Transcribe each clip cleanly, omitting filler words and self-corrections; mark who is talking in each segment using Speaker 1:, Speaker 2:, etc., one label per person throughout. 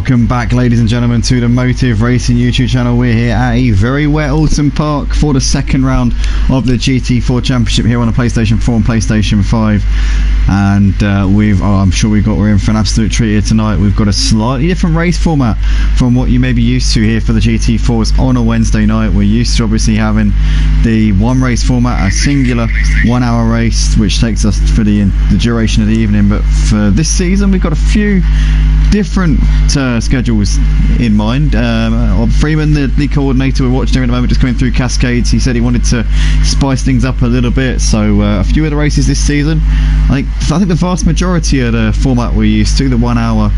Speaker 1: Welcome back, ladies and gentlemen, to the Motive Racing YouTube channel. We're here at a very wet Oulton Park for the second round of the GT4 Championship here on the PlayStation 4 and PlayStation 5. And I'm sure we're in for an absolute treat here tonight. We've got a slightly different race format from what you may be used to here for the GT4s on a Wednesday night. We're used to obviously having the one race format, a singular 1 hour race, which takes us for the duration of the evening. But for this season, we've got a few different schedules in mind. Freeman, the league coordinator we're watching here at the moment, just coming through Cascades. He said he wanted to spice things up a little bit, so a few of the races this season, I think the vast majority of the format we're used to, the 1 hour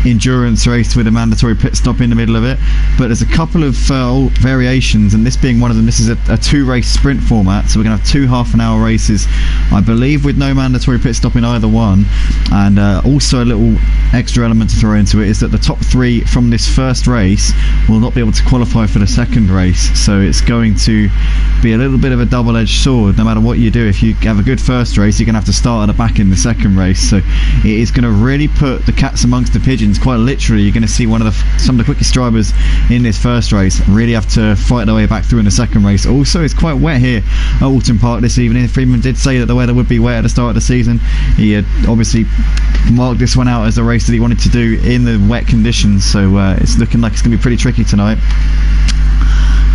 Speaker 1: endurance race with a mandatory pit stop in the middle of it, but there's a couple of variations, and this being one of them. This is a two race sprint format, so we're going to have two half-an-hour races, I believe, with no mandatory pit stop in either one. And also a little extra element to throw into it is that the top three from this first race will not be able to qualify for the second race, so it's going to be a little bit of a double-edged sword. No matter what you do, if you have a good first race, you're going to have to start at the back in the second race, so it is going to really put the cats amongst the pigeons. Quite literally, you're going to see some of the quickest drivers in this first race really have to fight their way back through in the second race. Also, it's quite wet here at Oulton Park this evening. Freeman did say that the weather would be wet at the start of the season. He had obviously marked this one out as a race that he wanted to do in the wet conditions, so it's looking like it's going to be pretty tricky tonight.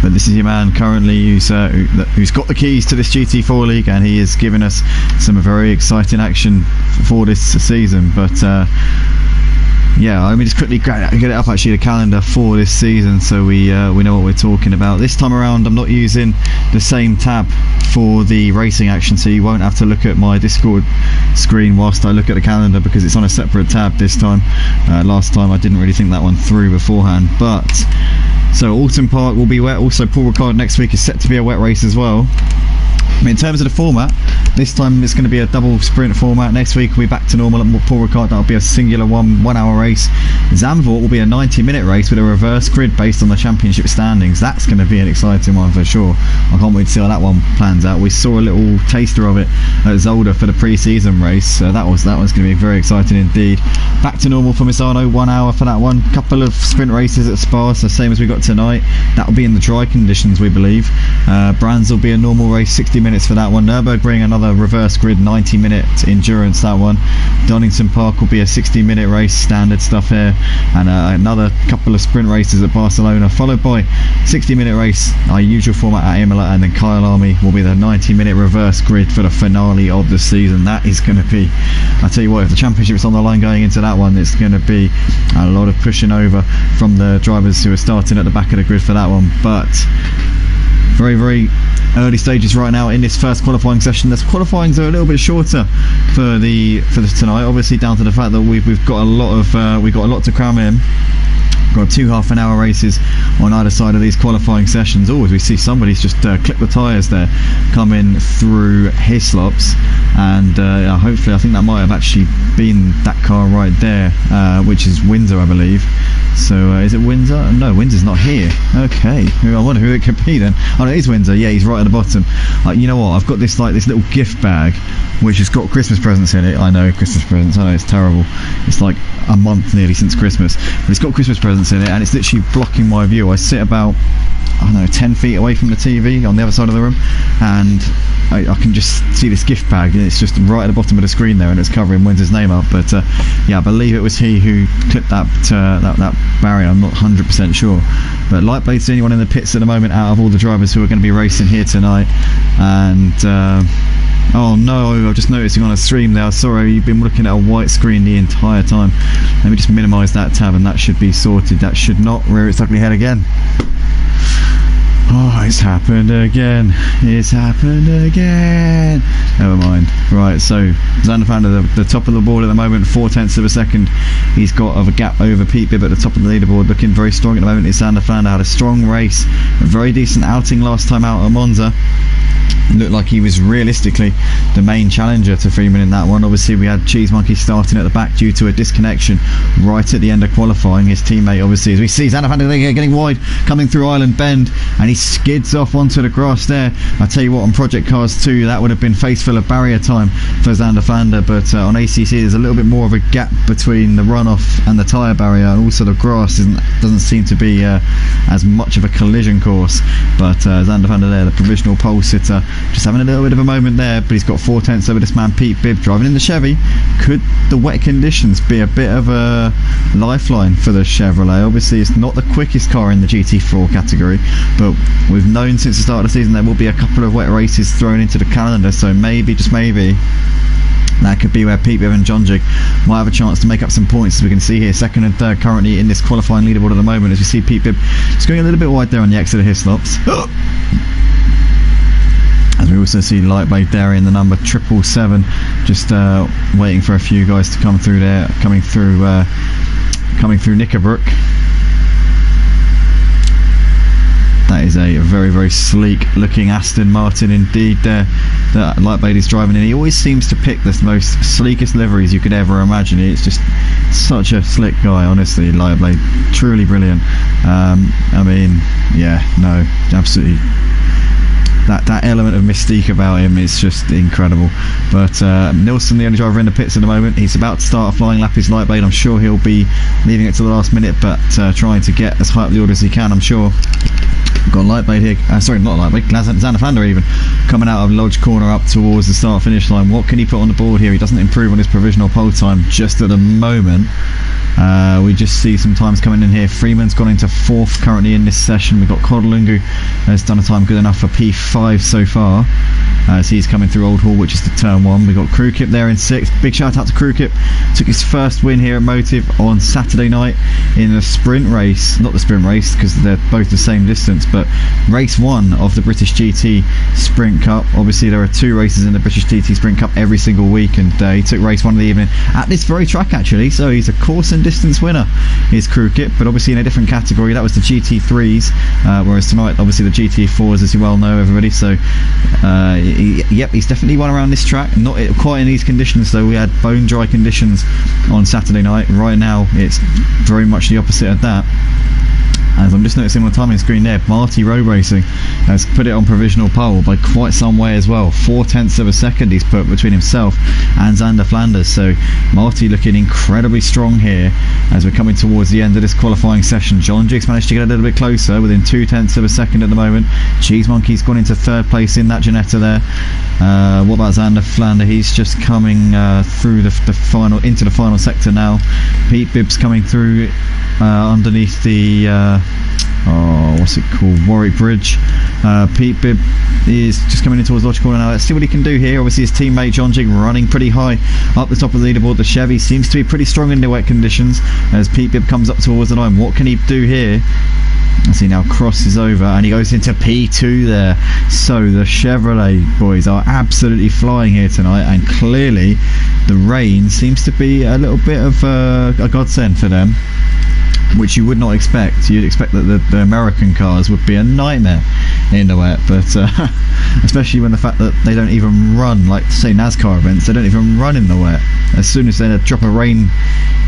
Speaker 1: But this is your man currently who's got the keys to this GT4 league, and he is giving us some very exciting action for this season. But yeah, let me just quickly get it up, actually, the calendar for this season, so we know what we're talking about. This time around, I'm not using the same tab for the racing action, so you won't have to look at my Discord screen whilst I look at the calendar, because it's on a separate tab this time. Last time I didn't really think that one through beforehand. But so Oulton Park will be wet. Also, Paul Ricard next week is set to be a wet race as well. In terms of the format, this time it's going to be a double sprint format. Next week we'll be back to normal at Paul Ricard. That'll be a singular one hour race. Zandvoort will be a 90-minute race with a reverse grid based on the championship standings. That's going to be an exciting one for sure. I can't wait to see how that one plans out. We saw a little taster of it at Zolder for the pre-season race. That one's going to be very exciting indeed. Back to normal for Misano, 1 hour for that one. Couple of sprint races at Spa, so same as we got tonight. That'll be in the dry conditions, we believe. Brands will be a normal race, 60 minutes for that one. Nürburgring, another reverse grid, 90-minute endurance, that one. Donington Park will be a 60-minute race, standard stuff here, and another couple of sprint races at Barcelona, followed by 60-minute race, our usual format at Imola, and then Kyle Army will be the 90-minute reverse grid for the finale of the season. That is going to be, I tell you what, if the championship's on the line going into that one, it's going to be a lot of pushing over from the drivers who are starting at the back of the grid for that one. But very, very early stages right now in this first qualifying session. The qualifyings are a little bit shorter for tonight, obviously down to the fact that we've got a lot to cram in. We've got two half-an-hour races on either side of these qualifying sessions. Oh, as we see somebody's just clipped the tyres there coming through Hislops, and hopefully, I think that might have actually been that car right there, which is Windsor, I believe. So is it Windsor? No, Windsor's not here. Okay, I wonder who it could be then. Oh, no, it is Windsor. Yeah, he's right at the bottom. You know what? I've got this little gift bag which has got Christmas presents in it. I know, Christmas presents. I know, it's terrible. It's like a month nearly since Christmas, but it's got Christmas presents in it, and it's literally blocking my view. I sit about, I don't know, 10 feet away from the TV on the other side of the room, and I can just see this gift bag, and it's just right at the bottom of the screen there, and it's covering Windsor's name up. But yeah, I believe it was he who clipped that barrier. I'm not 100% sure, but Lightblade's the only one in the pits at the moment out of all the drivers who are going to be racing here tonight. And oh no, I'm just noticing on a stream there, sorry, you've been looking at a white screen the entire time. Let me just minimise that tab, and that should be sorted. That should not rear its ugly head again. Oh, it's happened again. It's happened again. Never mind. Right, so Xander Founder, the top of the board at the moment, 0.4 of a second. He's got of a gap over Pete Bibb at the top of the leaderboard, looking very strong at the moment. It's Xander Founder, had a strong race, a very decent outing last time out at Monza. looked like he was realistically the main challenger to Freeman in that one. Obviously we had Cheese Monkey starting at the back due to a disconnection right at the end of qualifying. His teammate, obviously, as we see Xander van der Linde getting wide, coming through Island Bend, and he skids off onto the grass there. I tell you what, on Project Cars 2 that would have been face full of barrier time for Xander van der, but on ACC there's a little bit more of a gap between the runoff and the tyre barrier, and also the grass doesn't seem to be as much of a collision course. But Xander van der there, the provisional pole sitter, just having a little bit of a moment there, but he's got 4 tenths over this man Pete Bibb driving in the Chevy. Could the wet conditions be a bit of a lifeline for the Chevrolet? Obviously it's not the quickest car in the GT4 category, but we've known since the start of the season there will be a couple of wet races thrown into the calendar, so maybe, just maybe, that could be where Pete Bibb and John Jig might have a chance to make up some points. As we can see here, second and third currently in this qualifying leaderboard at the moment, as we see Pete Bibb just going a little bit wide there on the exit of Hislops. As we also see Lightblade there in the number 777, just waiting for a few guys to come through there, coming through Knickerbrook. That is a very, very sleek looking Aston Martin indeed there that Lightblade is driving in. He always seems to pick the most sleekest liveries you could ever imagine. It's just such a slick guy, honestly, Lightblade. Truly brilliant. I mean, yeah, no, absolutely. That element of mystique about him is just incredible. But Nilsson, the only driver in the pits at the moment, he's about to start a flying lap. His Lightblade, I'm sure he'll be leaving it to the last minute, but trying to get as high up the order as he can, I'm sure. We've got Lightblade here, sorry, not Lightblade, Xander van der even, coming out of Lodge Corner up towards the start finish line. What can he put on the board here? He doesn't improve on his provisional pole time just at the moment. We just see some times coming in here. Freeman's gone into 4th currently in this session. We've got Kodalungu has done a time good enough for P5 so far, as he's coming through Old Hall, which is the turn 1. We've got Crewkip there in 6th. Big shout out to Crewkip. Took his first win here at Motive on Saturday night in a sprint race, not the sprint race because they're both the same distance, but race 1 of the British GT Sprint Cup. Obviously there are 2 races in the British GT Sprint Cup every single week, and he took race 1 of the evening at this very track actually, so he's a course and distance winner is Crewkip, but obviously in a different category. That was the GT3s, whereas tonight obviously the GT4s, as you well know everybody. So yep, he's definitely won around this track, not quite in these conditions though. We had bone dry conditions on Saturday night. Right now it's very much the opposite of that. As I'm just noticing on the timing screen there, Marty Road Racing has put it on provisional pole by quite some way as well. 4 tenths of a second he's put between himself and Xander Flanders. So Marty looking incredibly strong here as we're coming towards the end of this qualifying session. John Jiggs managed to get a little bit closer within 2 tenths of a second at the moment. Cheese Monkey's gone into 3rd place in that Janetta there. What about Xander Flander? He's just coming through the final, into the final sector now. Pete Bibb's coming through underneath the what's it called, Warwick Bridge. Pete Bibb is just coming in towards Lodge Corner now. Let's see what he can do here. Obviously his teammate John Jig running pretty high up the top of the leaderboard. The Chevy seems to be pretty strong in the wet conditions as Pete Bibb comes up towards the line. What can he do here? As he now crosses over and he goes into P2 there. So the Chevrolet boys are absolutely flying here tonight, and clearly the rain seems to be a little bit of a godsend for them, which you would not expect. You'd expect that the American cars would be a nightmare in the wet, but especially when the fact that they don't even run, like say NASCAR events, they don't even run in the wet. As soon as a drop of rain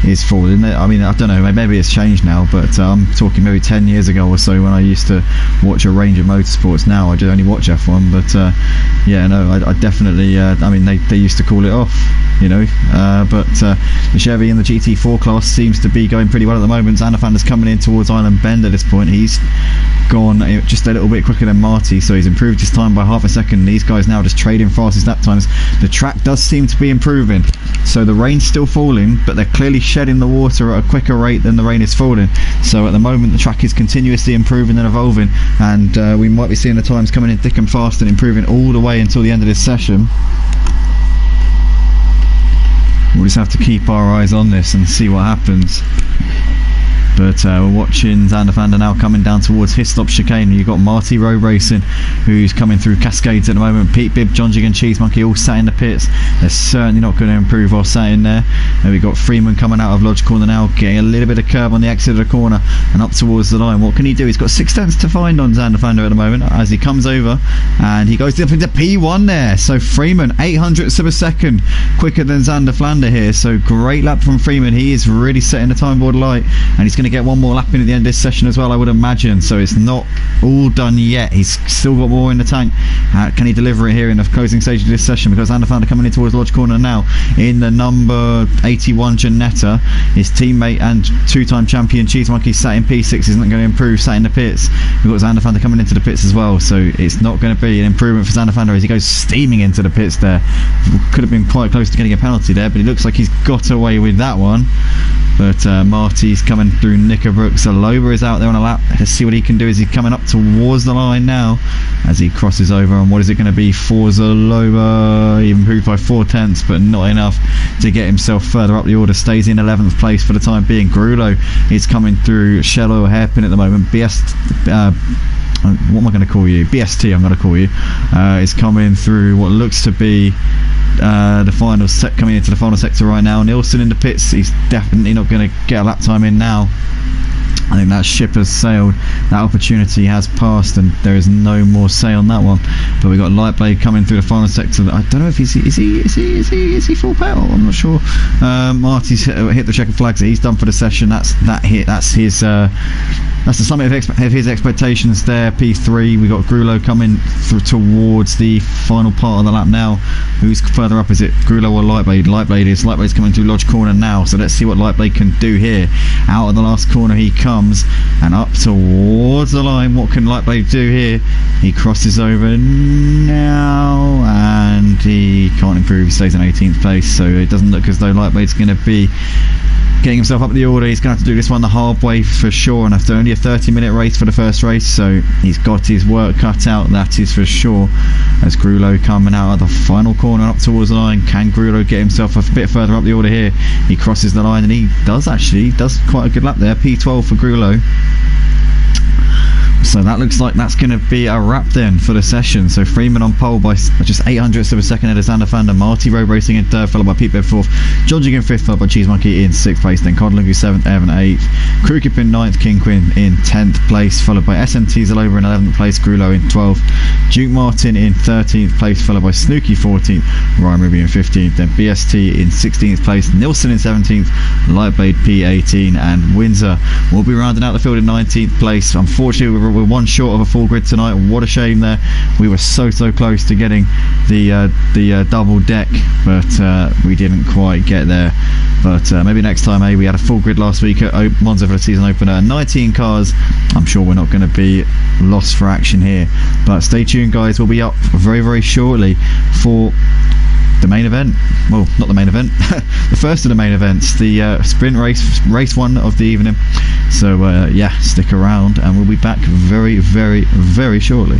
Speaker 1: is falling, I mean, I don't know, maybe it's changed now, but I'm talking maybe 10 years ago or so when I used to watch a range of motorsports. Now I do only watch F1, but yeah, no, I definitely, I mean, they used to call it off, you know, but the Chevy in the GT4 class seems to be going pretty well at the moment. Xander Fander's coming in towards Island Bend at this point. He's gone just a little bit quicker than Marty, so he's improved his time by half a second. These guys now just trading fastest lap times. The track does seem to be improving, so the rain's still falling, but they're clearly shedding the water at a quicker rate than the rain is falling. So at the moment the track is continuously improving and evolving, and we might be seeing the times coming in thick and fast and improving all the way until the end of this session. We'll just have to keep our eyes on this and see what happens. But we're watching Xander van der now coming down towards Hislop chicane. You've got Marty Road Racing, who's coming through Cascades at the moment. Pete Bibb, John Jig and Cheese Monkey all sat in the pits. They're certainly not going to improve while sat in there. And we've got Freeman coming out of Lodge Corner now, getting a little bit of curb on the exit of the corner and up towards the line. What can he do? He's got 6 tenths to find on Xander van der at the moment as he comes over, and he goes up into P1 there. So Freeman, 800ths of a second quicker than Xander van der here. So great lap from Freeman. He is really setting the time board light, and he's going to get one more lap in at the end of this session as well, I would imagine. So it's not all done yet. He's still got more in the tank. Can he deliver it here in the closing stage of this session? Because Xander van der coming in towards Lodge Corner now in the number 81 Janetta. His teammate and 2-time champion Cheese Monkey sat in P6 isn't going to improve, sat in the pits. We've got Xander van der coming into the pits as well, so it's not going to be an improvement for Xander van der as he goes steaming into the pits there. Could have been quite close to getting a penalty there, but it looks like he's got away with that one. But Marty's coming through Knickerbrook. Zaloba is out there on a lap. Let's see what he can do as he's coming up towards the line now as he crosses over. And what is it going to be for Zaloba? He improved by 4 tenths, but not enough to get himself further up the order. Stays in 11th place for the time being. Grulo is coming through Shell Oil Hairpin at the moment. What am I going to call you? BST, I'm going to call you. Is coming through what looks to be the final set, coming into the final sector right now. Nielsen in the pits. He's definitely not going to get a lap time in now. I think that ship has sailed. That opportunity has passed, and there is no more sail on that one. But we've got Lightblade coming through the final sector. I don't know if is he full pedal. I'm not sure. Marty's hit the checkered flags. He's done for the session. That's his. That's the summit of his expectations there. P3. We got Grulo coming towards the final part of the lap now. Who's further up? Is it Grulo or Lightblade? Lightblade's coming to Lodge Corner now. So let's see what Lightblade can do here. Out of the last corner he comes and up towards the line. What can Lightblade do here? He crosses over now and he can't improve. He stays in 18th place. So it doesn't look as though Lightblade's going to be getting himself up the order. He's going to have to do this one the hard way for sure, and after only a 30-minute race for the first race, so he's got his work cut out, that is for sure. As Grulo coming out of the final corner up towards the line, can Grulo get himself a bit further up the order here? He crosses the line and he does quite a good lap there. P12 for Grulo. So that looks like that's going to be a wrap then for the session. So Freeman on pole by just 800ths of a second ahead of Xander van der. Marty Road Racing in third, followed by Pete Bibb 4th. John Jig in 5th, followed by Cheese Monkey in 6th place. Then Codlungu 7th, Evan 8th. Crewkip in 9th, King Quinn in 10th place, followed by SMT Zaloba in 11th place, Grulo in 12th. Duke Martin in 13th place, followed by Snooky 14th, Ryan Ruby in 15th. Then BST in 16th place, Nilsson in 17th, Lightblade P18, and Windsor will be rounding out the field in 19th place. Unfortunately, we're one short of a full grid tonight. What a shame there. We were so close to getting the double deck, but we didn't quite get there. But maybe next time. We had a full grid last week at Monza for the season opener. 19 cars. I'm sure we're not going to be lost for action here. But stay tuned, guys. We'll be up very shortly for the main event. Well, not the main event. The first of the main events, the sprint race 1 of the evening. So yeah, stick around and we'll be back very shortly.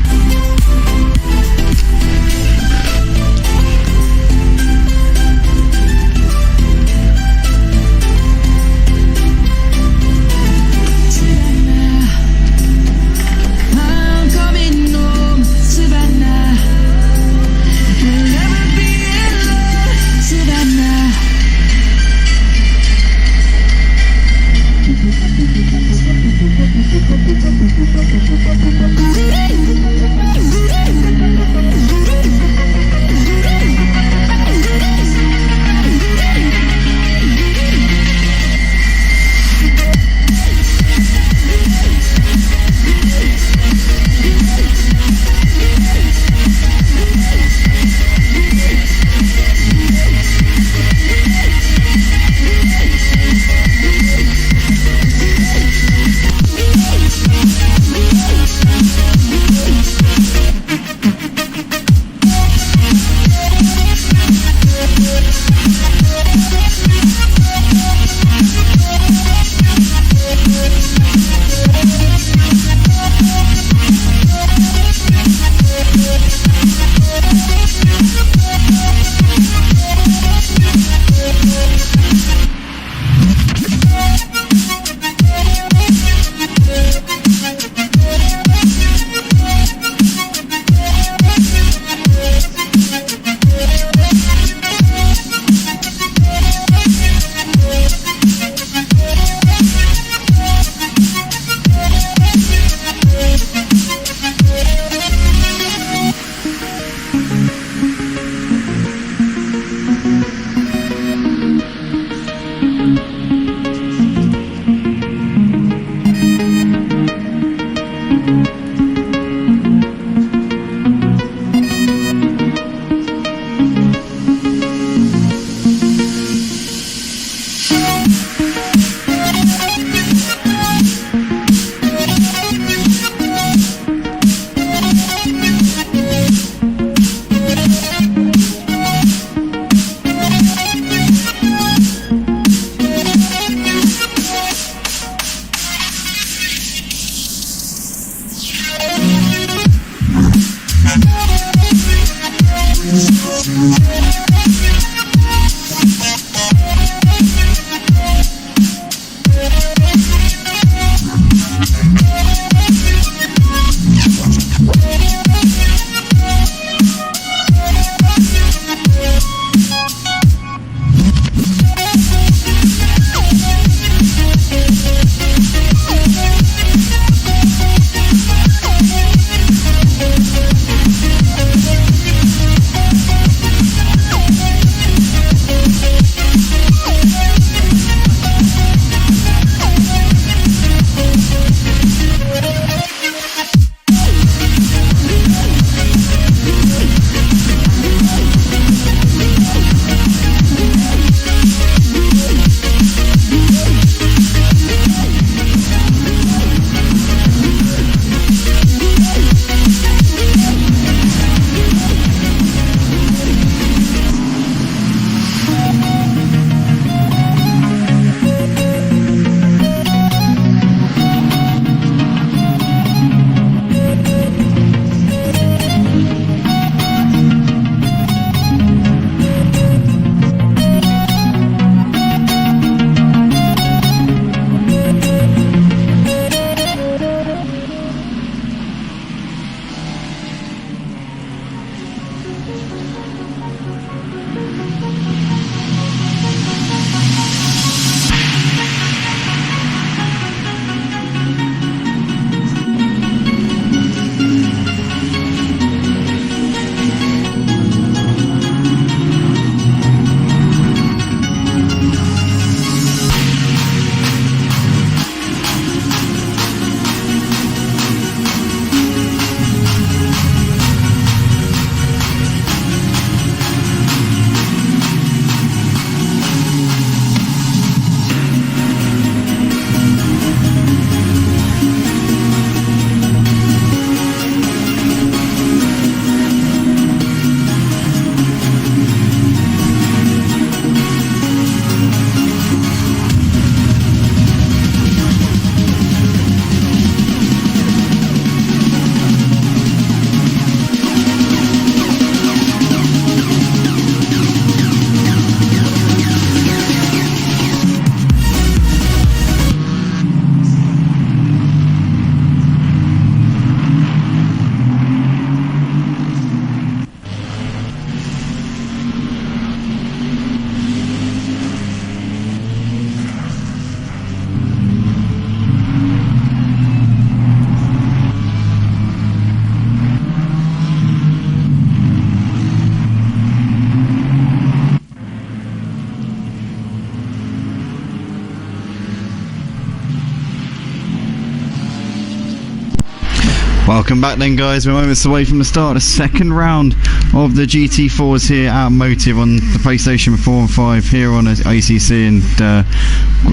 Speaker 1: Welcome back then, guys. We're moments away from the start of the second round of the GT4s here at Motive on the PlayStation 4 and 5 here on ACC, and a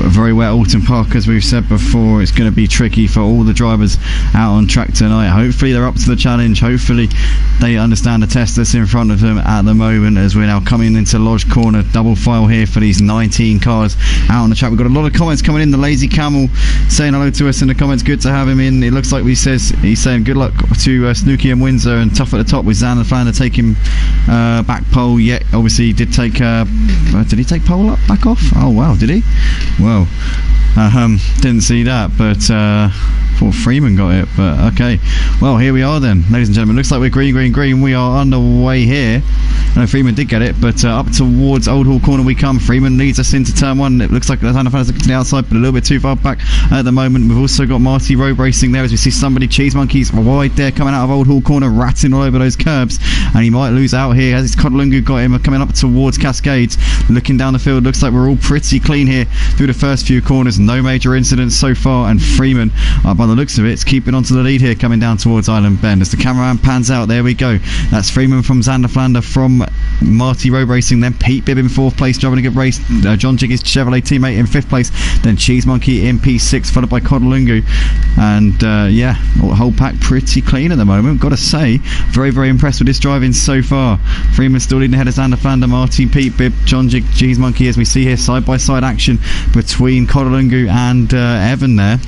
Speaker 1: very wet Oulton Park. As we've said before, it's going to be tricky for all the drivers out on track tonight. Hopefully they're up to the challenge. Hopefully they understand the test that's in front of them at the moment, as we're now coming into Lodge Corner, double file here for these 19 cars out on the track. We've got a lot of comments coming in. The Lazy Camel saying hello to us in the comments. Good to have him in. It looks like he's saying good luck to Snooky and Windsor, and tough at the top with Xander Flander taking back pole. Yeah, obviously he did take did he take pole up back off? Oh wow, did he? Well, didn't see that, but thought Freeman got it. But okay, well, here we are then, ladies and gentlemen. Looks like we're green. We are underway here. I know Freeman did get it, but up towards Old Hall Corner we come. Freeman leads us into turn one. It looks like Xander Flander's looking to the outside, but a little bit too far back at the moment. We've also got Marty Road Racing there, as we see somebody, Cheese Monkeys wide there, coming out of Old Hall Corner, ratting all over those curbs, and he might lose out here as it's Kodalungu got him coming up towards Cascades. Looking down the field, looks like we're all pretty clean here through the first few corners. No major incidents so far, and Freeman, by the looks of it, is keeping onto the lead here, coming down towards Island Bend. As the cameraman pans out, there we go. That's Freeman from Xander Flander from Marty Road Racing, then Pete Bibb in 4th place, driving a good race. John Jig, his Chevrolet teammate, in 5th place, then Cheese Monkey in P6, followed by Kodalungu. And yeah, whole pack pretty clean at the moment, got to say. Very impressed with this driving so far. Freeman still leading ahead of Xander Flander, Marty, Pete Bibb, John Jig, Cheese Monkey, as we see here side by side action between Kodalungu and Evan there.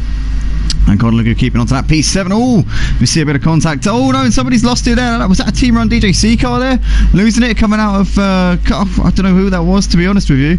Speaker 1: And Godlugu keeping on to that P7. Oh, we see a bit of contact. Oh no, and somebody's lost it there. Was that a team run DJC car there? Losing it, coming out of I don't know who that was, to be honest with you.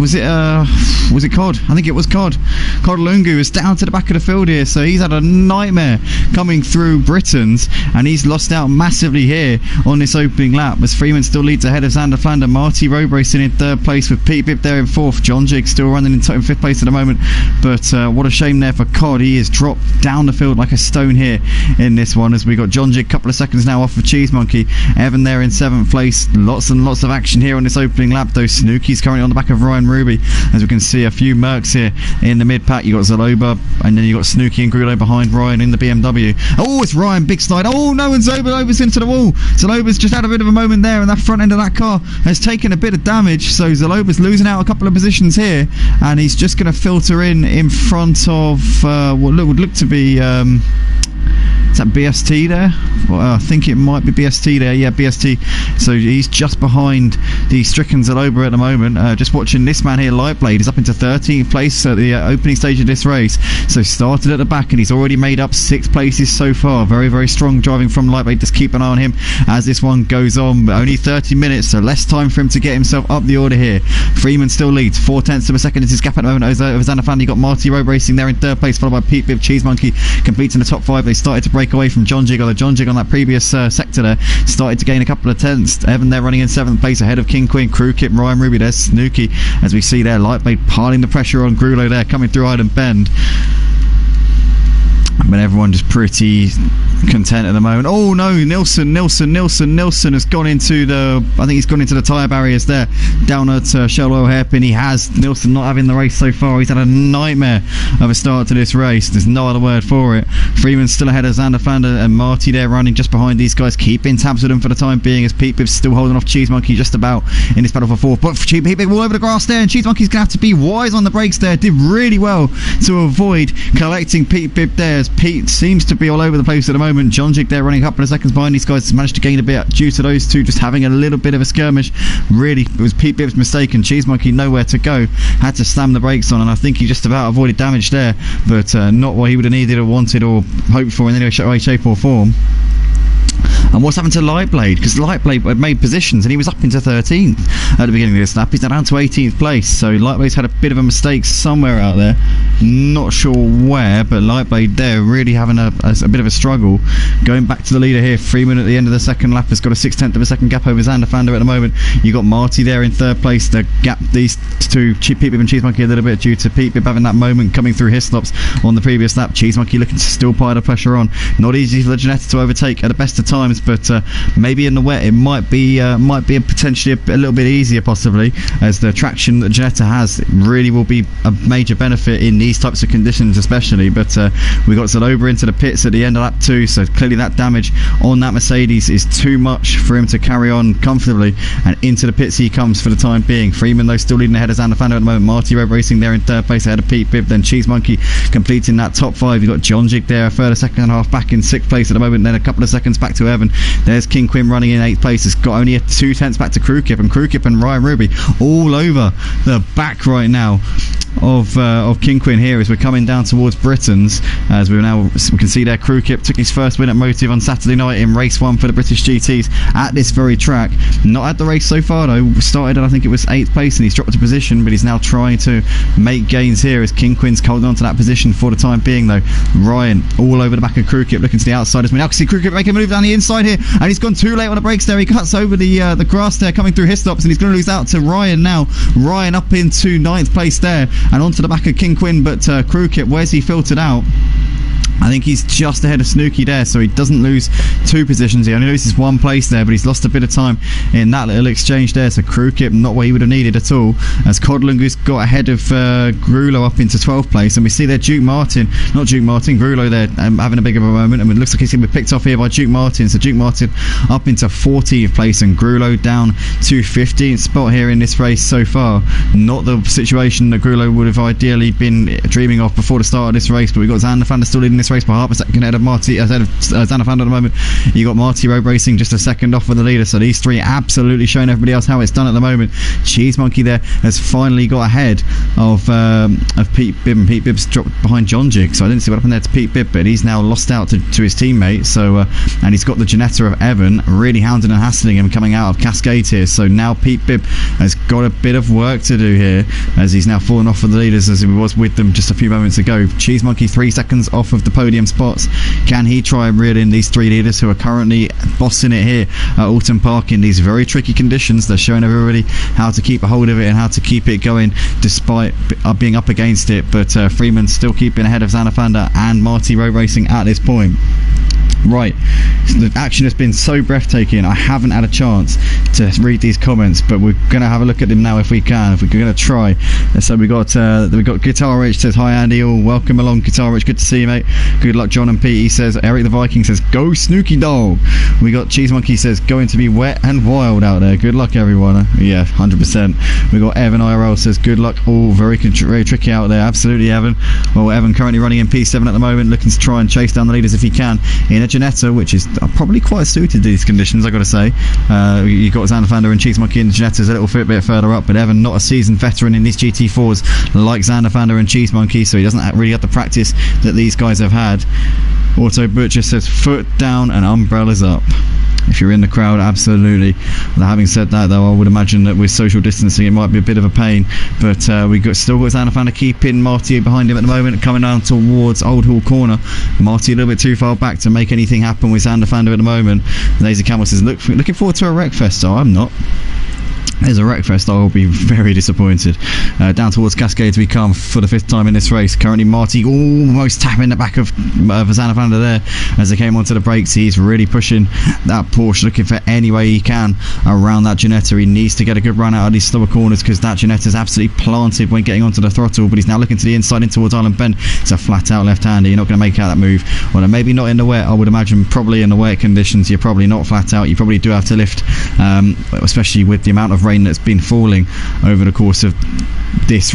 Speaker 1: Was it Cod? I think it was Cod. Godlugu is down to the back of the field here, so he's had a nightmare coming through Britain's, and he's lost out massively here on this opening lap, as Freeman still leads ahead of Xander Flander. Marty road racing in third place with Pete Bibb there in fourth. John Jig still running in fifth place at the moment, but what a shame there for Cod. He is dropped down the field like a stone here in this one, as we got John Jig a couple of seconds now off of Cheese Monkey. Evan there in seventh place. Lots and lots of action here on this opening lap though. Snooky's currently on the back of Ryan Ruby, as we can see a few Mercs here in the mid pack. You got Zaloba, and then you got Snooky and Grulo behind Ryan in the BMW. Oh, it's Ryan, big slide. Oh no, and Zaloba's into the wall. Zaloba's just had a bit of a moment there, and that front end of that car has taken a bit of damage, so Zaloba's losing out a couple of positions here, and he's just going to filter in front of what would look to be is that BST there? Well, I think it might be BST there. Yeah, BST. So he's just behind the stricken Zaloba at the moment. Just watching this man here, Lightblade, is up into 13th place at the opening stage of this race. So started at the back, and he's already made up 6 places so far. Very, very strong driving from Lightblade. Just keep an eye on him as this one goes on. Only 30 minutes, so less time for him to get himself up the order here. Freeman still leads. 0.4 of a second is his gap at the moment over Xander Flander. You got Marty road racing there in third place, followed by Pete Bibb. Cheese Monkey completing the top 5. They started to break away from John Jig, although John Jig on that previous sector there started to gain a couple of tenths. Evan there running in 7th place ahead of King Quinn, Crew Kip, Ryan Ruby. There's Snooky, as we see there, Lightblade piling the pressure on Grulo there, coming through Iden Bend. But everyone just pretty content at the moment. Oh no, Nilsson has gone into the, I think he's gone into the tyre barriers there down at Shell Oil Hairpin. He has. Nilsson not having the race so far. He's had a nightmare of a start to this race. There's no other word for it. Freeman's still ahead of Xander Flander, and Marty there running just behind these guys, keeping tabs with them for the time being, as Pete Bibb's still holding off Cheese Monkey just about in this battle for fourth. But Pete Bibb all over the grass there, and Cheese Monkey's going to have to be wise on the brakes there. Did really well to avoid collecting Pete Bibb there, as Pete seems to be all over the place at the moment. John Jig there running a couple of seconds behind these guys, managed to gain a bit due to those two just having a little bit of a skirmish. Really, it was Pete Bibb's mistake, and Cheese Monkey nowhere to go. Had to slam the brakes on, and I think he just about avoided damage there, but not what he would have needed or wanted or hoped for in any way, shape or form. And what's happened to Lightblade? Because Lightblade had made positions and he was up into 13th at the beginning of this lap. He's now down to 18th place, so Lightblade's had a bit of a mistake somewhere out there. Not sure where, but Lightblade there really having a bit of a struggle. Going back to the leader here, Freeman at the end of the second lap has got a 0.6 of a second gap over Xander Flander at the moment. You got Marty there in third place. The gap these two, Pete Bibb and Cheese Monkey, a little bit due to Pete Bibb having that moment coming through his stops on the previous lap. Cheese Monkey looking to still pile the pressure on. Not easy for the Ginetta to overtake at the best of times, but maybe in the wet it might be potentially a little bit easier, possibly, as the traction that Ginetta has really will be a major benefit in these types of conditions especially. But we got Zaloba into the pits at the end of lap 2, so clearly that damage on that Mercedes is too much for him to carry on comfortably, and into the pits he comes for the time being. Freeman though still leading ahead of Xander Flander at the moment. Marty Road racing there in third place ahead of Pete Bibb, then Cheese Monkey completing that top 5. You've got John Jig there a further second and a half back in 6th place at the moment, then a couple of seconds back to Evan. There's King Quinn running in 8th place. It's got only a 2/10 back to Crew Kip and Ryan Ruby all over the back right now of King Quinn here as we're coming down towards Britain's, as we can see there Crew Kip took his first win at Motive on Saturday night in race 1 for the British GTs at this very track. Not had the race so far though, started at I think it was 8th place and he's dropped a position, but he's now trying to make gains here as King Quinn's holding on to that position for the time being though. Ryan all over the back of Crew Kip looking to the outside as we now can see Crew Kip making a move down the inside here, and he's gone too late on the brakes there. He cuts over the grass there coming through his stops, and he's going to lose out to Ryan now. Ryan up into 9th place there and onto the back of King Quinn, but Crew Kip, where's he filtered out? I think he's just ahead of Snooky there, so he doesn't lose 2 positions. He only loses 1 place there, but he's lost a bit of time in that little exchange there. So Crew Kip, not what he would have needed at all, as Codlungu's got ahead of Grulo up into 12th place. And we see there Grulo there having a big of a moment, and it looks like he's going to be picked off here by Duke Martin. So Duke Martin up into 14th place and Grulo down to 15th spot here in this race so far. Not the situation that Grulo would have ideally been dreaming of before the start of this race, but we've got Xander Flander still leading this this race by half a second ahead of Xanafander at the moment. You got Marty Road Racing just a second off with the leader, so these three absolutely showing everybody else how it's done at the moment. Cheese Monkey there has finally got ahead of Pete Bibb, and Pete Bibb's dropped behind John Jig, so I didn't see what happened there to Pete Bibb, but he's now lost out to his teammate. So and he's got the Ginetta of Evan really hounding and hassling him coming out of Cascade here. So now Pete Bibb has got a bit of work to do here, as he's now fallen off of the leaders as he was with them just a few moments ago. Cheese Monkey 3 seconds off of the podium spots. Can he try and reel in these three leaders who are currently bossing it here at Oulton Park in these very tricky conditions? They're showing everybody how to keep a hold of it and how to keep it going despite being up against it. But Freeman's still keeping ahead of Xanafander and Marty Road Racing at this point. Right, the action has been so breathtaking. I haven't had a chance to read these comments, but we're going to have a look at them now if we can. If we're going to try. So we got Guitar Rich says, hi Andy, all welcome along Guitar Rich, good to see you mate. Good luck John and Pete. He says, Eric the Viking says, go Snooky Dog. We got Cheese Monkey says, going to be wet and wild out there. Good luck everyone. Yeah, 100%. We got Evan IRL says, good luck all, very tricky out there. Absolutely Evan. Well, Evan currently running in P7 at the moment, looking to try and chase down the leaders if he can in a Ginetta, which is probably quite suited to these conditions, I got to say. You got Xanafander and Cheese Monkey, and Ginetta's a little bit further up, but Evan, not a seasoned veteran in these GT4s like Xanafander and Cheese Monkey, so he doesn't really have the practice that these guys have had. Auto Butcher says, foot down and umbrellas up. If you're in the crowd, absolutely. Well, having said that, though, I would imagine that with social distancing, it might be a bit of a pain. But still got Xanafander keeping Marty behind him at the moment, coming down towards Old Hall Corner. Marty a little bit too far back to make anything happen with Xanafander at the moment. Lazy Camel says, looking forward to a Wreckfest. So I'm not. There's a Wreckfest, I will be very disappointed. Down towards Cascades we come for the 5th time in this race. Currently Marty almost tapping the back of Xanafander there as they came onto the brakes. He's really pushing that Porsche, looking for any way he can around that Ginetta. He needs to get a good run out of these slower corners because that Ginetta's absolutely planted when getting onto the throttle, but he's now looking to the inside in towards Island Bend. It's a flat out left-hander. You're not going to make out that move. Well, maybe not in the wet. I would imagine probably in the wet conditions you're probably not flat out. You probably do have to lift, especially with the amount of rain that's been falling over the course of this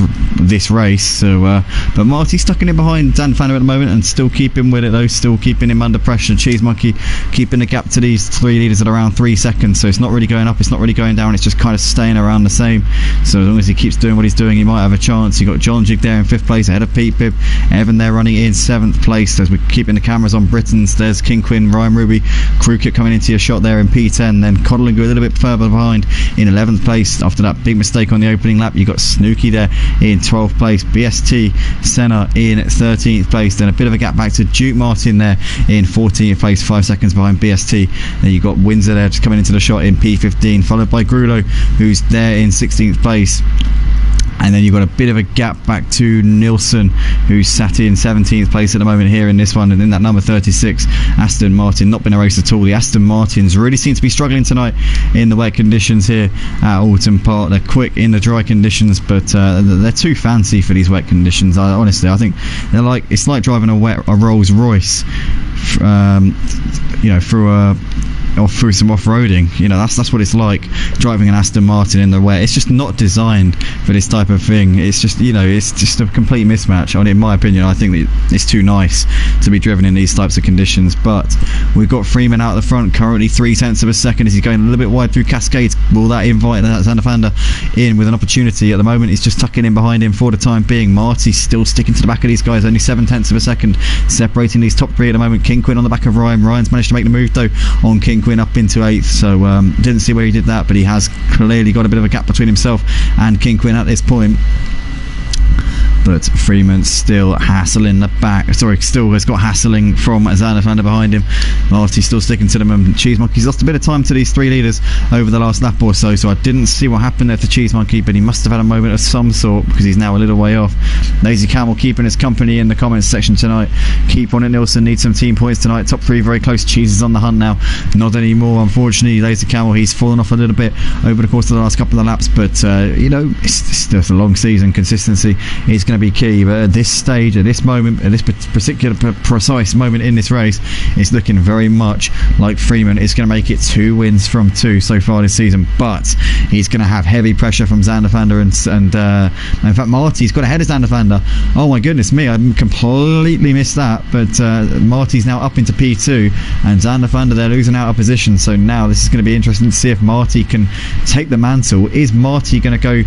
Speaker 1: race. So but Marty's stuck in behind Xanafander at the moment and still keeping with it though, still keeping him under pressure. Cheese Monkey keeping the gap to these three leaders at around 3 seconds, so it's not really going up, it's not really going down, it's just kind of staying around the same. So as long as he keeps doing what he's doing, he might have a chance. You got John Jig there in 5th place ahead of Pete Bibb. Evan there running in 7th place as we're keeping the cameras on Britons. There's King Quinn, Ryan Ruby, Crooked coming into your shot there in P10. Then Coddlingu a little bit further behind in 11th place after that big mistake on the opening lap. You got Snooky there in 12th place, BST Senna in 13th place, then a bit of a gap back to Duke Martin there in 14th place, 5 seconds behind BST. Then you got Windsor there just coming into the shot in P15, followed by Grulo who's there in 16th place. And then you've got a bit of a gap back to Nilsson, who's sat in 17th place at the moment here in this one. And in that number 36, Aston Martin, not been a race at all. The Aston Martins really seem to be struggling tonight in the wet conditions here at Oulton Park. They're quick in the dry conditions, but they're too fancy for these wet conditions. Honestly, I think it's like driving a Rolls Royce, through some off-roading. That's what it's like driving an Aston Martin in the wet. It's just not designed for this type of thing. It's just it's just a complete mismatch. In my opinion, I think that it's too nice to be driven in these types of conditions. But we've got Freeman out the front, currently 0.3 of a second as he's going a little bit wide through Cascades. Will that invite Xanafander in with an opportunity? At the moment he's just tucking in behind him for the time being. Marty's still sticking to the back of these guys, only 0.7 of a second separating these top three at the moment. King Quinn on the back of Ryan. Ryan's managed to make the move though on King Quinn up into 8th, so didn't see where he did that, but he has clearly got a bit of a gap between himself and King Quinn at this point. But Freeman still hassling the back. Still has got hassling from Xanafander behind him. Marty still sticking to them, and Cheese Monkey's lost a bit of time to these three leaders over the last lap or so. So I didn't see what happened there to Cheese Monkey, but he must have had a moment of some sort because he's now a little way off. Lazy Camel keeping his company in the comments section tonight. Keep on it, Nilsson needs some team points tonight. Top 3 very close. Cheese is on the hunt now. Not anymore, unfortunately. Lazy Camel, he's fallen off a little bit over the course of the last couple of laps, but it's just a long season. Consistency is going to be key. But at this stage, at this moment, at this particular precise moment in this race, it's looking very much like Freeman is going to make it 2 wins from 2 so far this season. But he's going to have heavy pressure from Zander van der, and in fact Marty's got ahead of Zander van der. Oh my goodness me, I completely missed that. But Marty's now up into P2, and Zander van der, they're losing out of position. So now this is going to be interesting to see if Marty can take the mantle. Is Marty going to go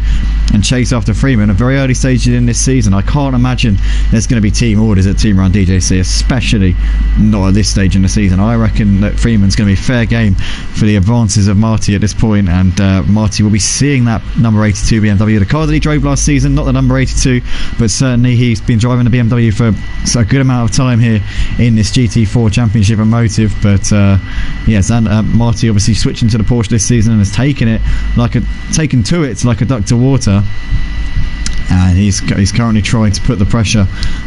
Speaker 1: and chase after Freeman at very early stages in this season? I can't imagine there's going to be team orders at Team Run DJC, especially not at this stage in the season. I reckon that Freeman's going to be fair game for the advances of Marty at this point, and Marty will be seeing that number 82 BMW, the car that he drove last season, not the number 82, but certainly he's been driving the BMW for a good amount of time here in this GT4 Championship and Motive. But yes, and Marty obviously switching to the Porsche this season and has taken to it like a duck to water. And he's currently trying to put the pressure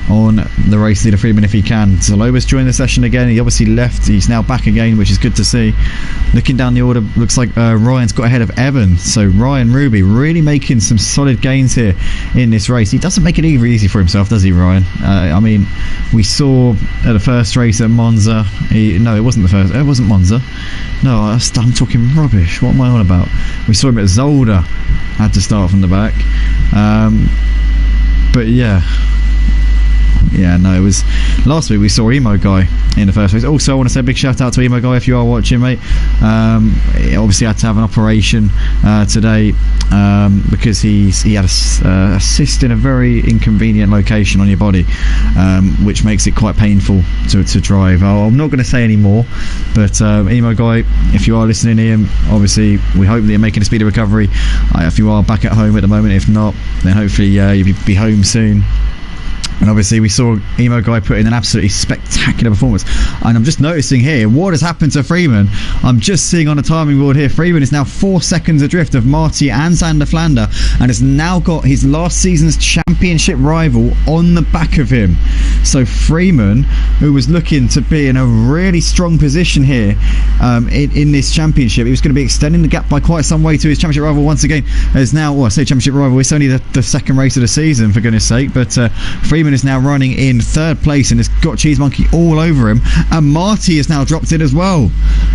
Speaker 1: on the race leader Freeman if he can. Zaloba's joined the session again. He obviously left. He's now back again, which is good to see. Looking down the order, looks like Ryan's got ahead of Evan. So Ryan Ruby really making some solid gains here in this race. He doesn't make it easy for himself, does he, Ryan? I mean, we saw at the first race at Monza. No, it wasn't the first. It wasn't Monza. No, I'm talking rubbish. What am I on about? We saw him at Zolder. Had to start from the back. But yeah, no, it was last week we saw Emo Guy in the first race. Also, I want to say a big shout out to Emo Guy if you are watching, mate. He obviously had to have an operation today because he had a cyst in a very inconvenient location on your body, which makes it quite painful to drive. I'm not going to say any more, but Emo Guy, if you are listening here, obviously we hope that you're making a speedy recovery. If you are back at home at the moment, if not, then hopefully you'll be home soon. And obviously we saw Emo Guy put in an absolutely spectacular performance. And I'm just noticing here what has happened to Freeman. I'm just seeing on the timing board here, Freeman is now 4 seconds adrift of Marty and Zander Flander, and has now got his last season's championship rival on the back of him. So Freeman, who was looking to be in a really strong position here in this championship, he was going to be extending the gap by quite some way to his championship rival once again, as now, well, I say championship rival, it's only the second race of the season, for goodness sake. But Freeman is now running in 3rd place and has got Cheese Monkey all over him, and Marty has now dropped in as well.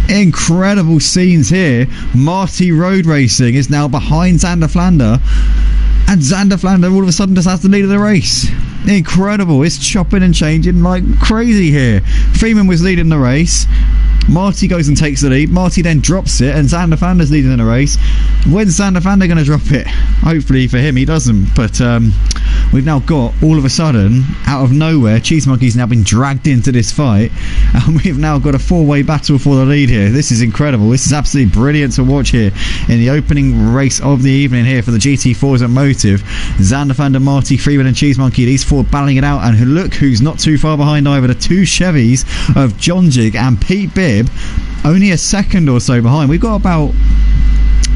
Speaker 1: Incredible scenes here. Marty Road Racing is now behind Zander Flander, and Zander Flander all of a sudden just has the lead of the race. Incredible. It's chopping and changing like crazy here. Freeman was leading the race. Marty goes and takes the lead. Marty then drops it, and Zander Vander's leading in the race. When's Zander Vander going to drop it? Hopefully for him he doesn't. But we've now got, all of a sudden, out of nowhere, Cheese Monkey's now been dragged into this fight, and we've now got a 4-way battle for the lead here. This is incredible. This is absolutely brilliant to watch here in the opening race of the evening here for the GT4s at Motive. Zander Vander, Marty, Freeman and Cheese Monkey, these 4 battling it out, and look who's not too far behind either. The 2 Chevys of John Jig and Pete Bibb, only a second or so behind. We've got about,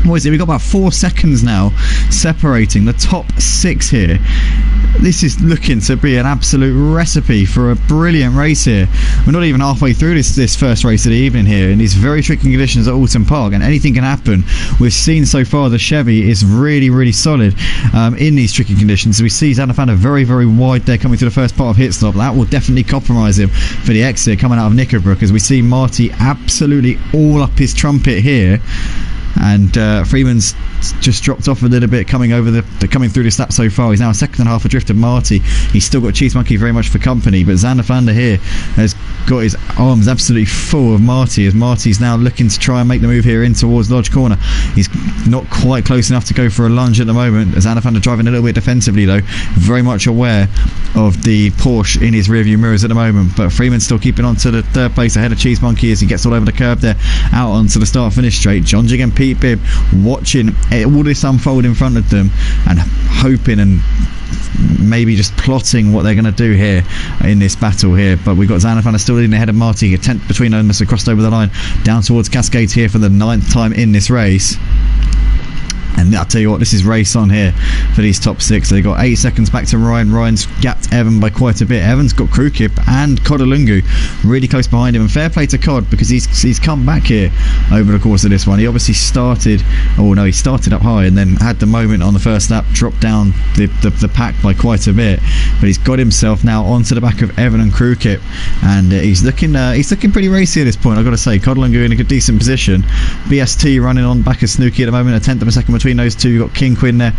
Speaker 1: what is it? We've got about 4 seconds now separating the top 6 here. This is looking to be an absolute recipe for a brilliant race here. We're not even halfway through this first race of the evening here in these very tricky conditions at Oulton Park, and anything can happen. We've seen so far the Chevy is really, really solid in these tricky conditions. We see Zander Vander very, very wide there coming to the first part of hit stop. That will definitely compromise him for the exit coming out of Knickerbrook, as we see Marty absolutely all up his trumpet here. And Freeman's just dropped off a little bit coming through this lap so far. He's now a second and a half adrift of Marty. He's still got Cheese Monkey very much for company, but Zander Vander here has got his arms absolutely full of Marty, as Marty's now looking to try and make the move here in towards Lodge Corner. He's not quite close enough to go for a lunge at the moment. Zander Vander driving a little bit defensively though, very much aware of the Porsche in his rearview mirrors at the moment. But Freeman's still keeping on to the 3rd place ahead of Cheese Monkey as he gets all over the curb there, out onto the start finish straight. John Jig and Pete Bibb watching all this unfold in front of them and hoping and maybe just plotting what they're going to do here in this battle here. But we've got Zander Vander still leading ahead of Marty, a 10th between them as they crossed over the line down towards Cascades here for the 9th time in this race. And I'll tell you what, this is race on here for these top 6. They got 8 seconds back to Ryan. Ryan's gapped Evan by quite a bit. Evan's got Krukip and Kodolungu really close behind him. And fair play to Cod, because he's come back here over the course of this one. He obviously started up high and then had the moment on the first lap, dropped down the pack by quite a bit. But he's got himself now onto the back of Evan and Krukip, and he's looking pretty racy at this point, I've got to say. Kodolungu in a good decent position. BST running on back of Snooki at the moment, a tenth of a second between those two. You've got King Quinn there,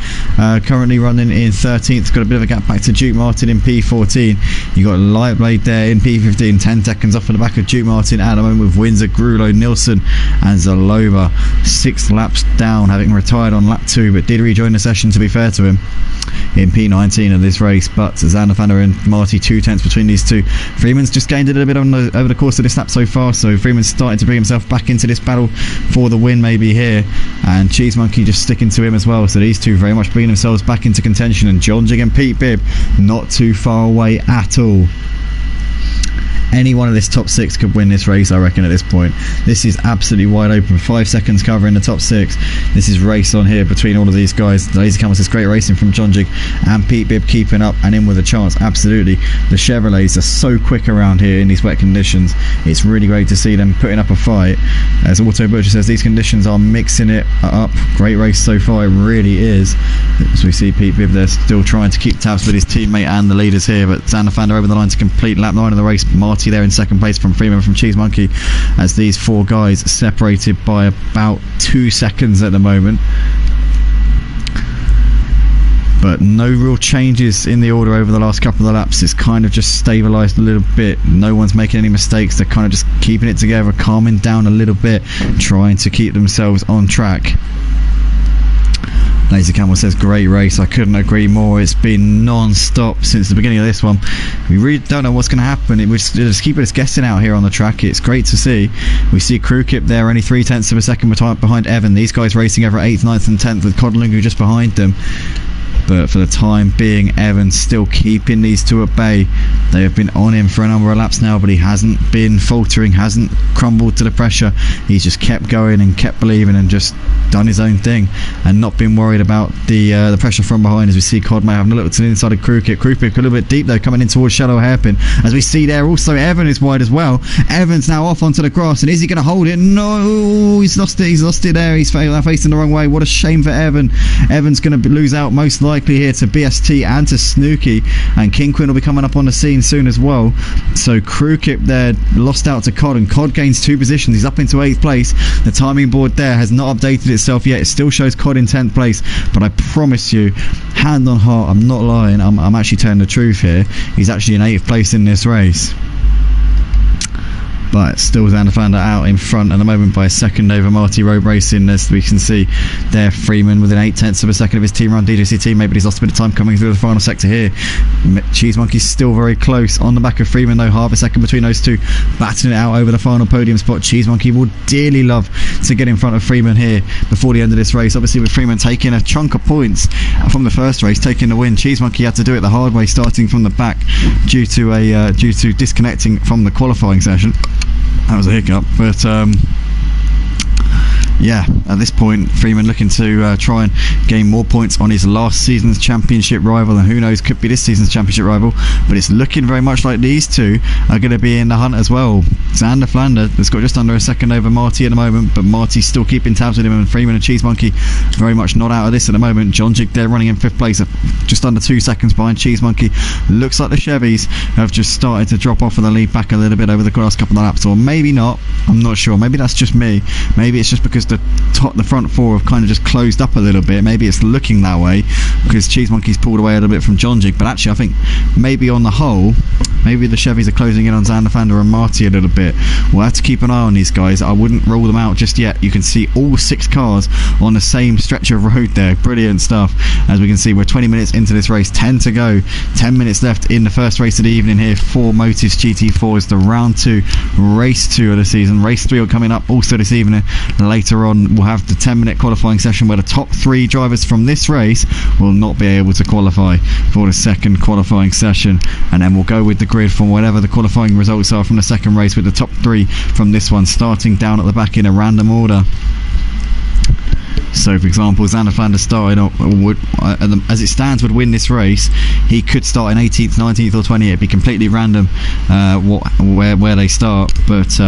Speaker 1: currently running in 13th, got a bit of a gap back to Duke Martin in P14. You've got Lightblade there in P15, 10 seconds off of the back of Duke Martin at the moment, with Windsor, Grulo, Nilsson and Zalova 6 laps down, having retired on lap 2, but did rejoin the session, to be fair to him, in P19 of this race. But Xander Vander and Marty 2 tenths between these two. Freeman's just gained a little bit over the course of this lap so far, so Freeman's starting to bring himself back into this battle for the win maybe here, and Cheese Monkey just sticking to him as well. So these two very much bringing themselves back into contention, and John Jig and Pete Bibb not too far away at all. Any one of this top 6 could win this race, I reckon, at this point. This is absolutely wide open. 5 seconds covering the top 6. This is race on here between all of these guys. The Lazy Canvas is great racing from John Jig and Pete Bibb, keeping up and in with a chance. Absolutely. The Chevrolets are so quick around here in these wet conditions. It's really great to see them putting up a fight. As Auto Butcher says, these conditions are mixing it up. Great race so far, it really is. As we see Pete Bibb there still trying to keep tabs with his teammate and the leaders here, but Xander Vander over the line to complete lap 9 of the race. Marty there in second place from Freeman from Cheese Monkey, as these 4 guys separated by about 2 seconds at the moment. But no real changes in the order over the last couple of laps. It's kind of just stabilised a little bit. No one's making any mistakes. They're kind of just keeping it together, calming down a little bit, trying to keep themselves on track. Laser Camel says, great race. I couldn't agree more. It's been non-stop since the beginning of this one. We really don't know what's going to happen. We're just keeping us guessing out here on the track. It's great to see. We see Krukip there, only 3 tenths of a second behind Evan. These guys racing over 8th, 9th and 10th, with Kodolungu just behind them. But for the time being, Evans still keeping these two at bay. They have been on him for a number of laps now, but he hasn't been faltering, hasn't crumbled to the pressure. He's just kept going and kept believing and just done his own thing and not been worried about the pressure from behind. As we see Codmay having a look to the inside of Krukip. Krukip a little bit deep though, coming in towards shallow hairpin. As we see there also Evan is wide as well. Evan's now off onto the grass, and is he going to hold it? No, he's lost it there. He's facing the wrong way. What a shame for Evan. Evan's going to lose out most likely here to BST and to Snooki, and King Quinn will be coming up on the scene soon as well. So Krukip there lost out to Cod, and Cod gains 2 positions. He's up into 8th place. The timing board there has not updated itself yet. It still shows Cod in 10th place, but I promise you, hand on heart, I'm not lying, I'm actually telling the truth here. He's actually in 8th place in this race. But still Xander Vander out in front at the moment by a second over Marty Road Racing. As we can see there, Freeman within 8 tenths of a second of his team run DJC teammate, but he's lost a bit of time coming through the final sector here. Cheese Monkey's still very close on the back of Freeman though, half a second between those two, battling it out over the final podium spot. Cheese Monkey will dearly love to get in front of Freeman here before the end of this race. Obviously with Freeman taking a chunk of points from the first race, taking the win, Cheese Monkey had to do it the hard way, starting from the back due to disconnecting from the qualifying session. That was a hiccup, but yeah, at this point Freeman looking to try and gain more points on his last season's championship rival, and who knows, could be this season's championship rival. But it's looking very much like these two are going to be in the hunt as well. Xander Vander has got just under a second over Marty at the moment, but Marty's still keeping tabs with him, and Freeman and Cheese Monkey very much not out of this at the moment. John Jig there running in 5th place, just under 2 seconds behind Cheese Monkey. Looks like the Chevys have just started to drop off of the lead back a little bit over the last couple of laps, or maybe not, I'm not sure. Maybe that's just me. Maybe it's just because the front 4 have kind of just closed up a little bit. Maybe it's looking that way because Cheese Monkey's pulled away a little bit from John Jig, but actually I think maybe on the whole, maybe the Chevys are closing in on Xander Vander and Marty a little bit. We'll have to keep an eye on these guys. I wouldn't rule them out just yet. You can see all 6 cars on the same stretch of road there. Brilliant stuff. As we can see, we're 20 minutes into this race, 10 to go, 10 minutes left in the first race of the evening here for Motives GT4. Is the round 2, race 2 of the season. Race 3 are coming up also this evening. Later on we'll have the 10-minute qualifying session where the top 3 drivers from this race will not be able to qualify for the second qualifying session, and then we'll go with the grid from whatever the qualifying results are from the second race, with the top 3 from this one starting down at the back in a random order. So for example, Xander Flanders started as it stands would win this race. He could start in 18th, 19th or 20th. It'd be completely random where they start, but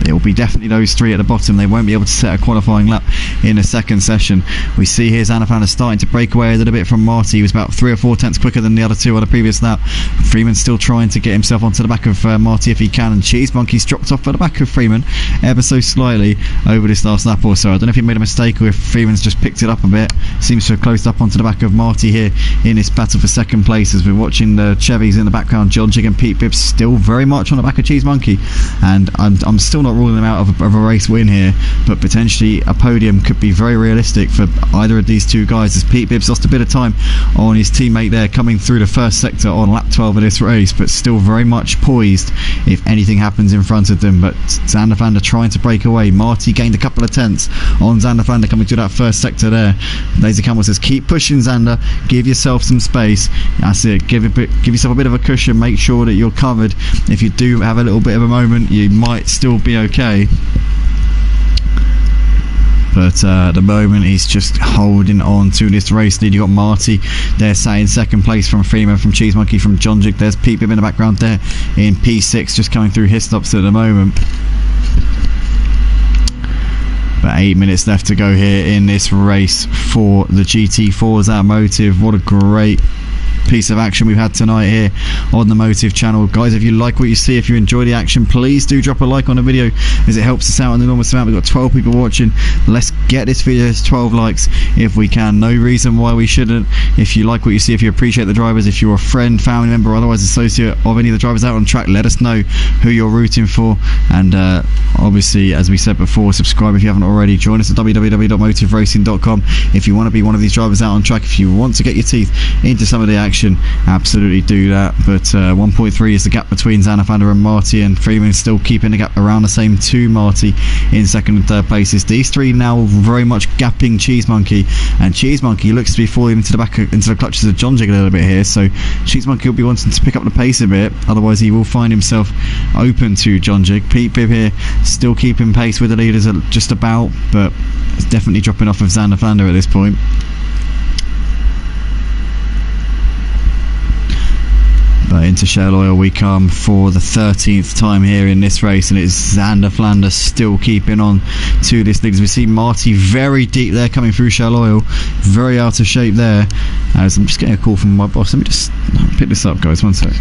Speaker 1: it will be definitely those three at the bottom. They won't be able to set a qualifying lap in the second session. We see here Xander Flanders starting to break away a little bit from Marty. He was about 3 or 4 tenths quicker than the other two on the previous lap. Freeman still trying to get himself onto the back of Marty if he can, and Cheese Monkey's dropped off at the back of Freeman ever so slightly over this last lap or so. I don't know if he made a mistake or if Freeman's just picked it up a bit. Seems to have closed up onto the back of Marty here in this battle for second place, as we're watching the Chevys in the background. John Jig and Pete Bibbs still very much on the back of Cheese Monkey, and I'm still not ruling them out of a race win here, but potentially a podium could be very realistic for either of these two guys, as Pete Bibbs lost a bit of time on his teammate there coming through the first sector on lap 12 of this race, but still very much poised if anything happens in front of them. But Xander Flander trying to break away. Marty gained a couple of tenths on Xander Flander coming through that first sector there. Laser Campbell says keep pushing, Xander, give yourself some space. That's it, give yourself a bit of a cushion, make sure that you're covered. If you do have a little bit of a moment, you might still be okay. But at the moment he's just holding on to this race lead. You got Marty there sat in second place from Freeman, from Cheese Monkey, from John Jig. There's Pete Bibb in the background there in P6, just coming through his stops at the moment. But 8 minutes left to go here in this race for the GT4's Automotive. What a great piece of action we've had tonight here on the Motive channel. Guys, if you like what you see, if you enjoy the action, please do drop a like on the video, as it helps us out an enormous amount. We've got 12 people watching. Let's get this video to 12 likes if we can. No reason why we shouldn't. If you like what you see, if you appreciate the drivers, if you're a friend, family member, or otherwise associate of any of the drivers out on track, let us know who you're rooting for. And obviously, as we said before, subscribe if you haven't already. Join us at www.motiveracing.com if you want to be one of these drivers out on track. If you want to get your teeth into some of the action, absolutely do that. But 1.3 is the gap between Xander Flander and Marty, and Freeman still keeping the gap around the same to Marty in second and third places. These three now very much gapping Cheese Monkey, and Cheese Monkey looks to be falling into the clutches of John Jig a little bit here, so Cheese Monkey will be wanting to pick up the pace a bit, otherwise he will find himself open to John Jig. Pete Bibb here still keeping pace with the leaders just about, but it's definitely dropping off of Xander Flander at this point. But into Shell Oil we come for the 13th time here in this race, and it's Xander Flander still keeping on to this lead. As we see Marty very deep there coming through Shell Oil, very out of shape there. As I'm just getting a call from my boss. Let me just pick this up, guys, one sec.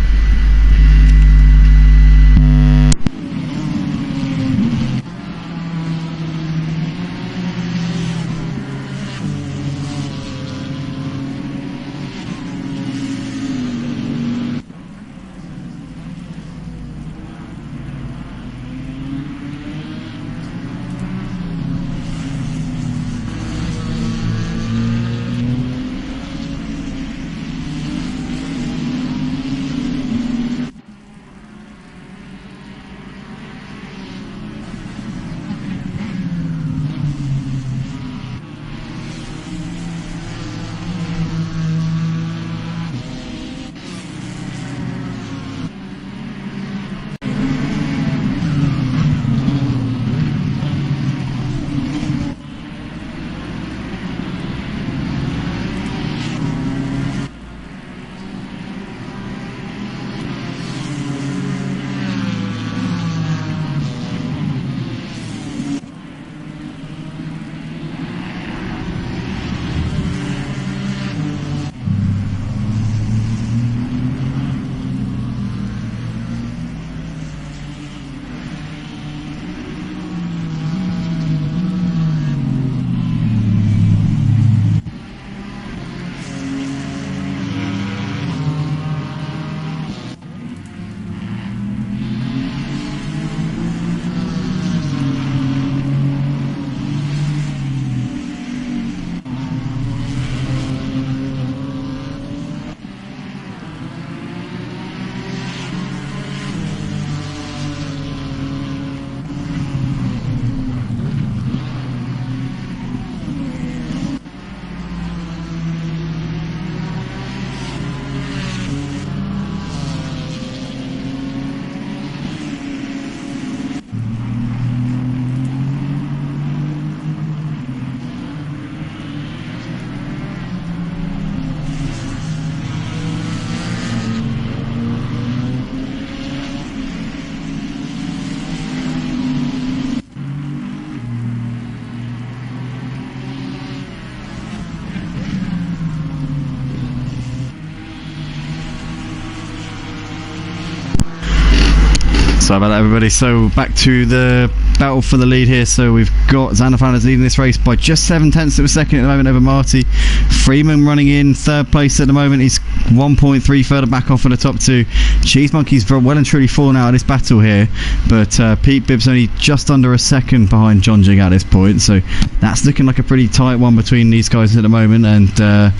Speaker 1: Sorry about that, everybody. So back to the battle for the lead here. So we've got Xander Flanders leading this race by just 7/10 of a second at the moment over Marty. Freeman running in third place at the moment. He's 1.3 further back off of the top two. Cheese Monkey's well and truly fallen out of this battle here, but Pete Bibbs only just under a second behind John Jig at this point. So that's looking like a pretty tight one between these guys at the moment. And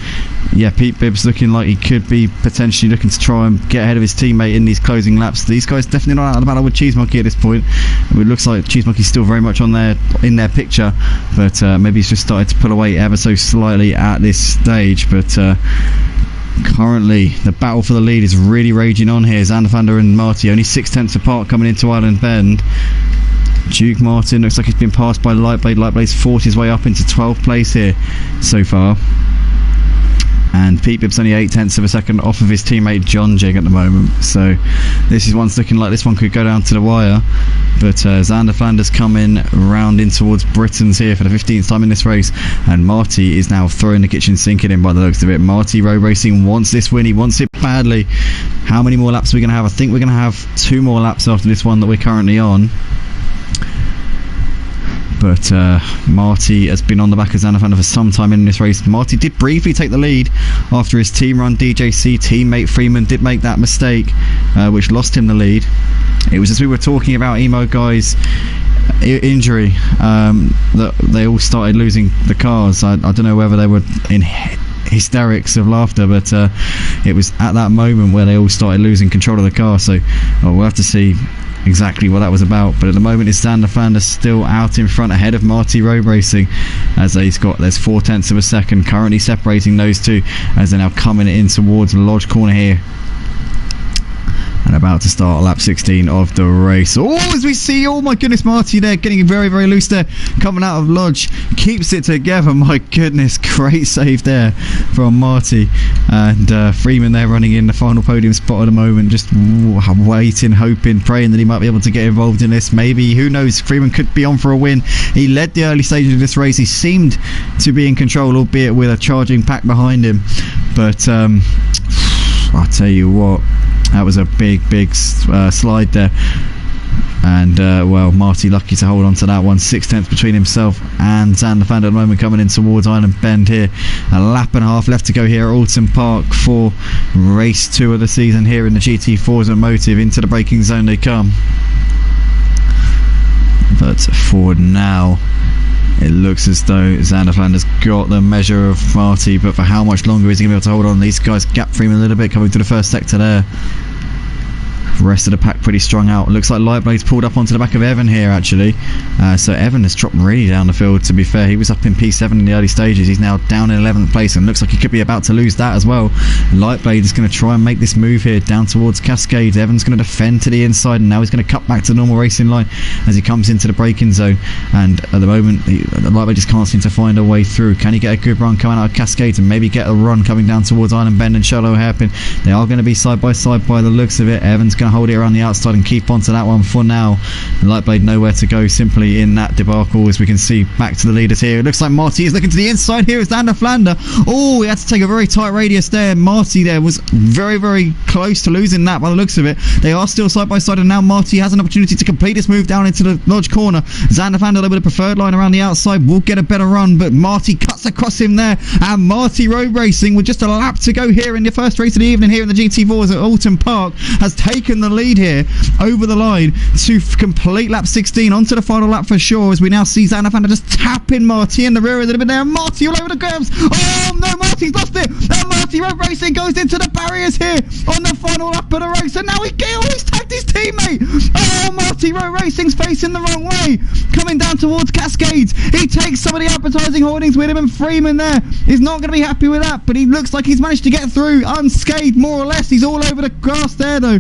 Speaker 1: yeah, Pete Bibbs looking like he could be potentially looking to try and get ahead of his teammate in these closing laps. These guys definitely not out of the battle with Cheese Monkey at this point. It looks like Cheese Monkey's still very much in their picture, but maybe he's just started to pull away ever so slightly at this stage. But currently the battle for the lead is really raging on here. Xander Flander and Marty only 6/10 apart coming into Island Bend. Duke Martin looks like he's been passed by Lightblade. Lightblade's fought his way up into 12th place here so far. And Pete Bibbs only 8/10 of a second off of his teammate John Jig at the moment. So this is one's looking like this one could go down to the wire. But Xander Flanders coming round in towards Britain's here for the 15th time in this race. And Marty is now throwing the kitchen sink in by the looks of it. Marty Road Racing wants this win. He wants it badly. How many more laps are we going to have? I think we're going to have 2 more laps after this one that we're currently on. But Marty has been on the back of Xander Flander for some time in this race. Marty did briefly take the lead after his team run DJC teammate Freeman did make that mistake, which lost him the lead. It was as we were talking about Emo Guy's injury that they all started losing the cars. I don't know whether they were in hysterics of laughter, but it was at that moment where they all started losing control of the car. So we'll have to see exactly what that was about. But at the moment it's Xander Flanders still out in front ahead of Marty Road Racing, as there's 4/10 of a second currently separating those two as they're now coming in towards Lodge Corner here and about to start lap 16 of the race. Oh, as we see, oh my goodness, Marty there getting very, very loose there, coming out of Lodge, keeps it together. My goodness, great save there from Marty. And Freeman there running in the final podium spot at the moment, just waiting, hoping, praying that he might be able to get involved in this. Maybe, who knows, Freeman could be on for a win. He led the early stages of this race. He seemed to be in control, albeit with a charging pack behind him. But I'll tell you what, that was a big slide there. And well, Marty lucky to hold on to that one. 6/10 between himself and Xander Flander at the moment, coming in towards Island Bend here. A lap and a half left to go here at Oulton Park for race 2 of the season here in the GT4's Motive. Into the braking zone they come. But for now, it looks as though Xander Flanders got the measure of Marty, but for how much longer is he going to be able to hold on? These guys gap Freeman a little bit coming to the first sector there. Rest of the pack pretty strung out. Looks like Lightblade's pulled up onto the back of Evan here actually. So Evan has dropped really down the field, to be fair. He was up in P7 in the early stages. He's now down in 11th place and looks like he could be about to lose that as well. Lightblade is going to try and make this move here down towards Cascades. Evan's going to defend to the inside, and now he's going to cut back to the normal racing line as he comes into the braking zone. And at the moment, Lightblade just can't seem to find a way through. Can he get a good run coming out of Cascades and maybe get a run coming down towards Island Bend and Shallow Hairpin? They are going to be side by side by the looks of it. Evan's going to hold it around the outside and keep on to that one for now. Lightblade nowhere to go simply in that debacle, as we can see back to the leaders here. It looks like Marty is looking to the inside here. Is Xander Flander. Oh, he had to take a very tight radius there. Marty there was very close to losing that by the looks of it. They are still side by side, and now Marty has an opportunity to complete this move down into the Lodge Corner. Xander Flander with a preferred line around the outside will get a better run, but Marty cuts across him there, and Marty Road Racing with just a lap to go here in the first race of the evening here in the GT4s at Oulton Park has taken the lead here over the line to complete lap 16 onto the final lap for sure, as we now see Xander Flander just tapping Marty in the rear a little bit there. Marty all over the curves. Oh no, Marty's lost it, and Marty Road Racing goes into the barriers here on the final lap of the race, and now he's tagged his teammate. Oh, Marty Road Racing's facing the wrong way, coming down towards Cascades. He takes some of the advertising hoardings with him, and Freeman there is not going to be happy with that, but he looks like he's managed to get through unscathed more or less. He's all over the grass there though.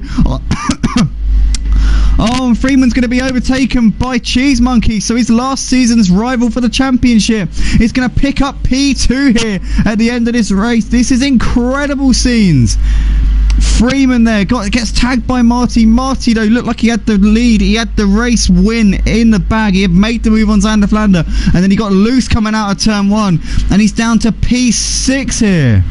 Speaker 1: Oh, and Freeman's going to be overtaken by Cheese Monkey, so his last season's rival for the championship is going to pick up P2 here at the end of this race. This is incredible scenes. Freeman there gets tagged by Marty. Marty though looked like he had the lead. He had the race win in the bag. He had made the move on Xander Flander, and then he got loose coming out of turn 1, and he's down to P6 here.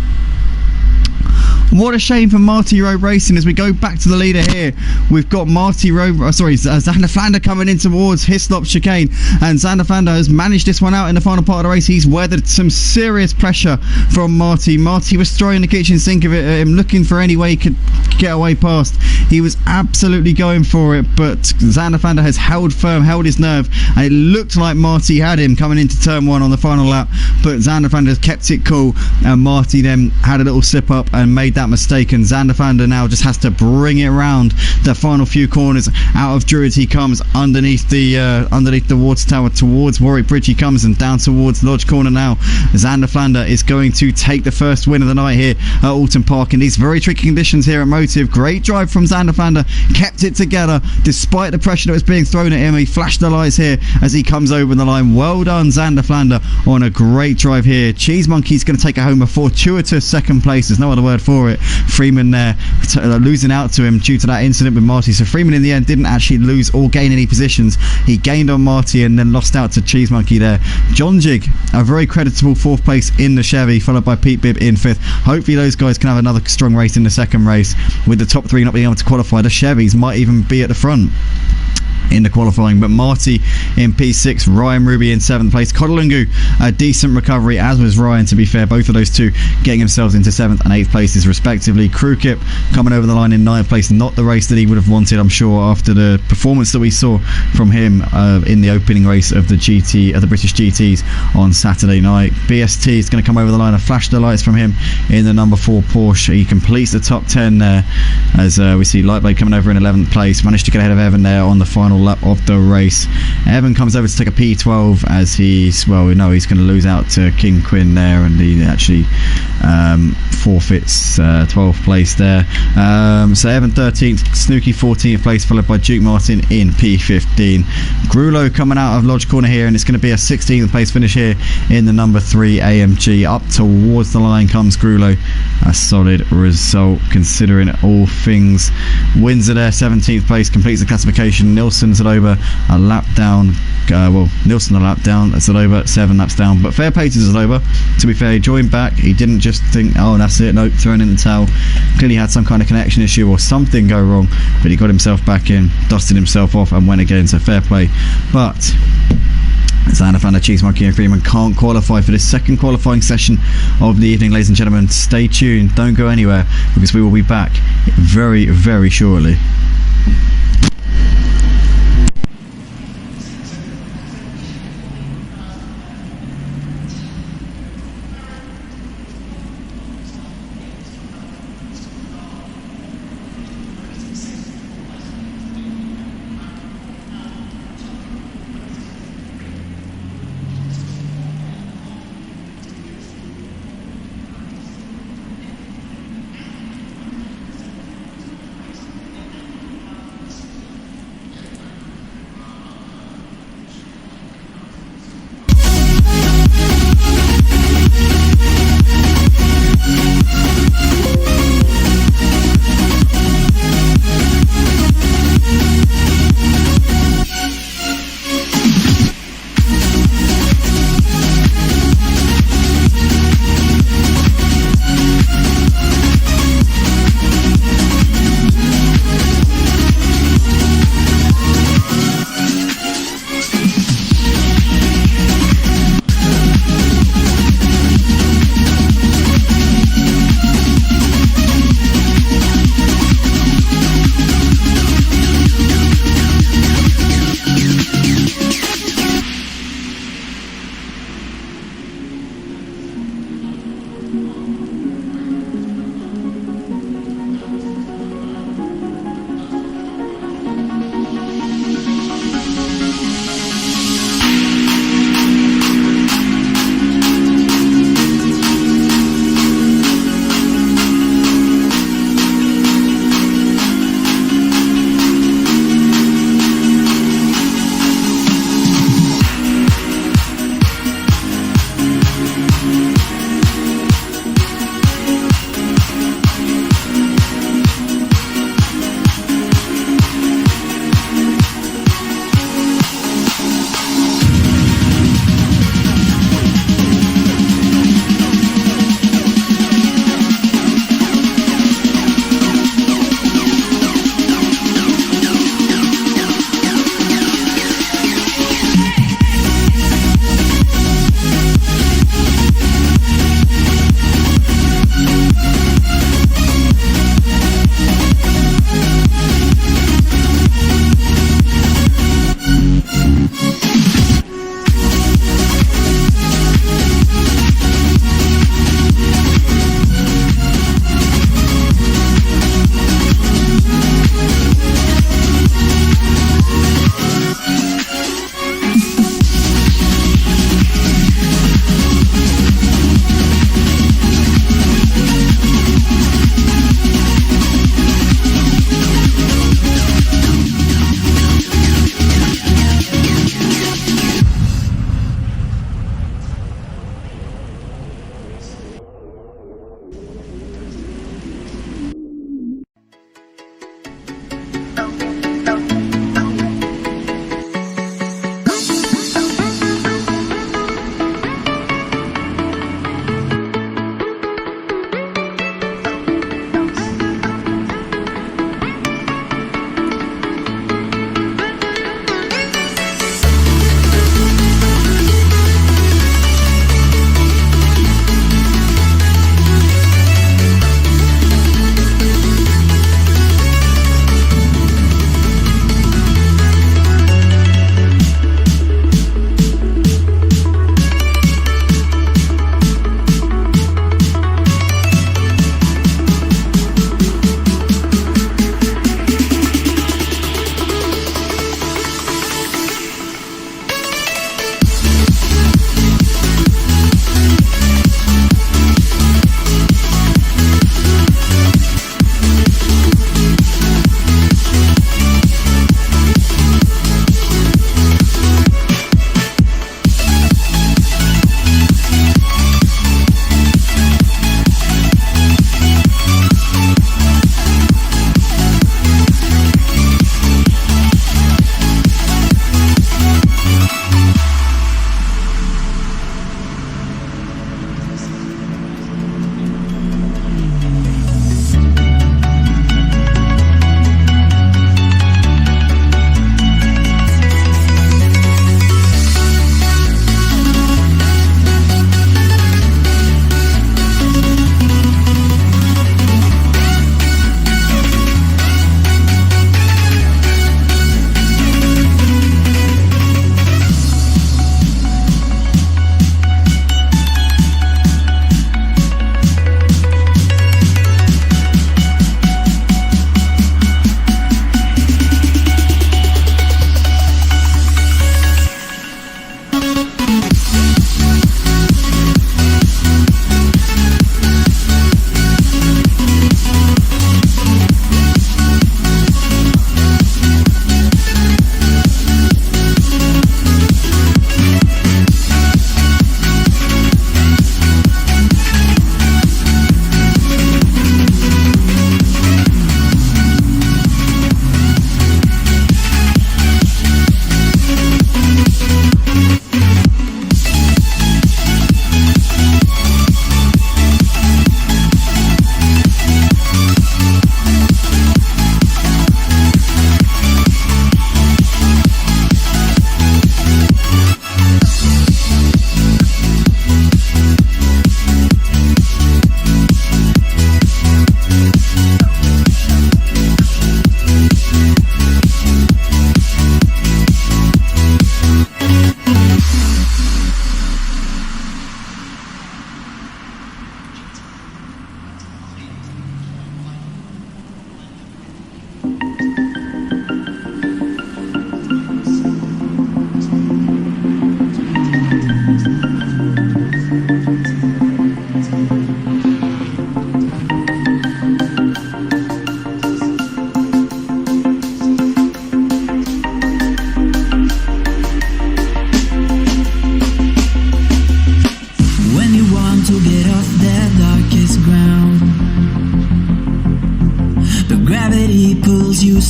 Speaker 1: What a shame for Marty Rowe Racing as we go back to the leader here. We've got Xander Flander coming in towards Hislop chicane, and Xander Flander has managed this one out in the final part of the race. He's weathered some serious pressure from Marty. Marty was throwing the kitchen sink of it at him, looking for any way he could get away past. He was absolutely going for it, but Xander Flander has held firm, held his nerve, and it looked like Marty had him coming into turn 1 on the final lap, but Xander Flander has kept it cool, and Marty then had a little slip up and made that mistake, and Xander Flander now just has to bring it around the final few corners. Out of Druid he comes, underneath the water tower towards Warwick Bridge he comes, and down towards Lodge Corner now. Xander Flander is going to take the first win of the night here at Oulton Park in these very tricky conditions here at Motive. Great drive from Xander Flander, kept it together despite the pressure that was being thrown at him. He flashed the lights here as he comes over the line. Well done Xander Flander on a great drive here. Cheese Monkey's going to take it home a fortuitous second place, there's no other word for it. Freeman there losing out to him due to that incident with Marty, so Freeman in the end didn't actually lose or gain any positions. He gained on Marty and then lost out to Cheese Monkey there. John Jig, a very creditable 4th place in the Chevy, followed by Pete Bibb in 5th. Hopefully those guys can have another strong race in the second race. With the top 3 not being able to qualify, the Chevys might even be at the front in the qualifying. But Marty in P6, Ryan Ruby in 7th place. Kodolungu, a decent recovery, as was Ryan, to be fair. Both of those two getting themselves into 7th and 8th places respectively. Krukip coming over the line in 9th place. Not the race that he would have wanted, I'm sure, after the performance that we saw from him in the opening race of the British GTs on Saturday night. BST is going to come over the line. A flash the lights from him in the number 4 Porsche. He completes the top 10 there, as we see Lightblade coming over in 11th place. Managed to get ahead of Evan there on the final lap of the race. Evan comes over to take a P12 as he's going to lose out to King Quinn there, and he actually forfeits 12th place there. So Evan 13th, Snooky 14th place, followed by Duke Martin in P15. Grulo coming out of Lodge Corner here, and it's going to be a 16th place finish here in the number 3 AMG. Up towards the line comes Grulo. A solid result considering all things. Windsor there, 17th place, completes the classification. Nilsson's over a lap down. Nilsson a lap down. That's over 7 laps down. But fair play to Zalova. To be fair, he joined back. He didn't just think, oh, that's it. Nope, throwing in the towel. Clearly had some kind of connection issue or something go wrong. But he got himself back in, dusted himself off, and went again. So fair play. But Xander Flander, Cheese Monkey and Freeman can't qualify for this second qualifying session of the evening, ladies and gentlemen. Stay tuned. Don't go anywhere, because we will be back very, very shortly.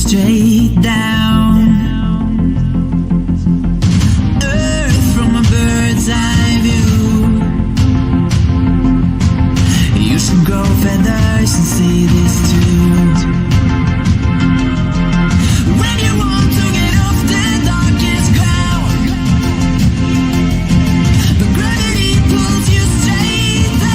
Speaker 2: straight down. Earth from a bird's eye view. You should grow feathers and see this too. When you want to get off the darkest ground, the gravity pulls you straight down.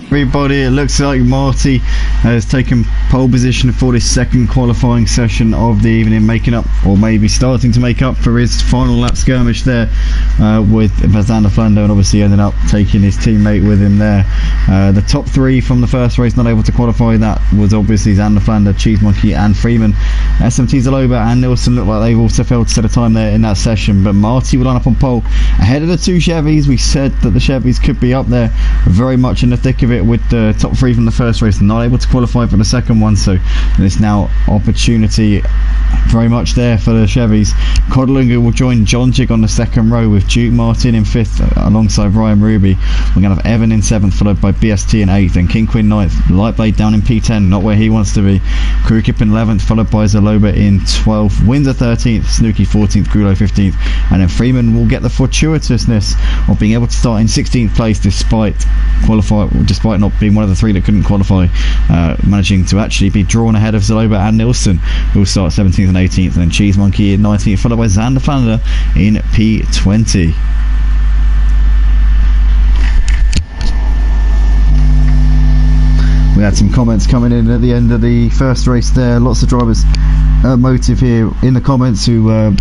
Speaker 1: everybody. It looks like Marty has taken pole position for this second qualifying session of the evening, making up, or maybe starting to make up, for his final lap skirmish there with Xander Flander, and obviously ended up taking his teammate with him there. The top three from the first race not able to qualify. That was obviously Xander Flander, Cheese Monkey and Freeman. SMT Zaloba and Nilsson look like they've also failed to set a time there in that session, but Marty will line up on pole ahead of the two Chevys. We said that the Chevys could be up there very much in the thick of it with the top three from the first race not able to qualify for the second one, so there's now opportunity very much there for the Chevys. Codlinga will join John Jig on the second row with Duke Martin in fifth alongside Ryan Ruby. We're going to have Evan in seventh, followed by BST in eighth, and King Quinn ninth. Lightblade down in P10, not where he wants to be. Crew Kip in 11th, followed by Zaloba in 12th. Windsor 13th, Snooky 14th, Grulo 15th, and then Freeman will get the fortuitousness of being able to start in 16th place despite not being one of the three that couldn't qualify, managing to actually be drawn ahead of Zaloba and Nilsson, who will start 17th and 18th, and then Cheese Monkey in 19th, followed by Xander Flander in P20. We had some comments coming in at the end of the first race there. Lots of drivers motive here in the comments who were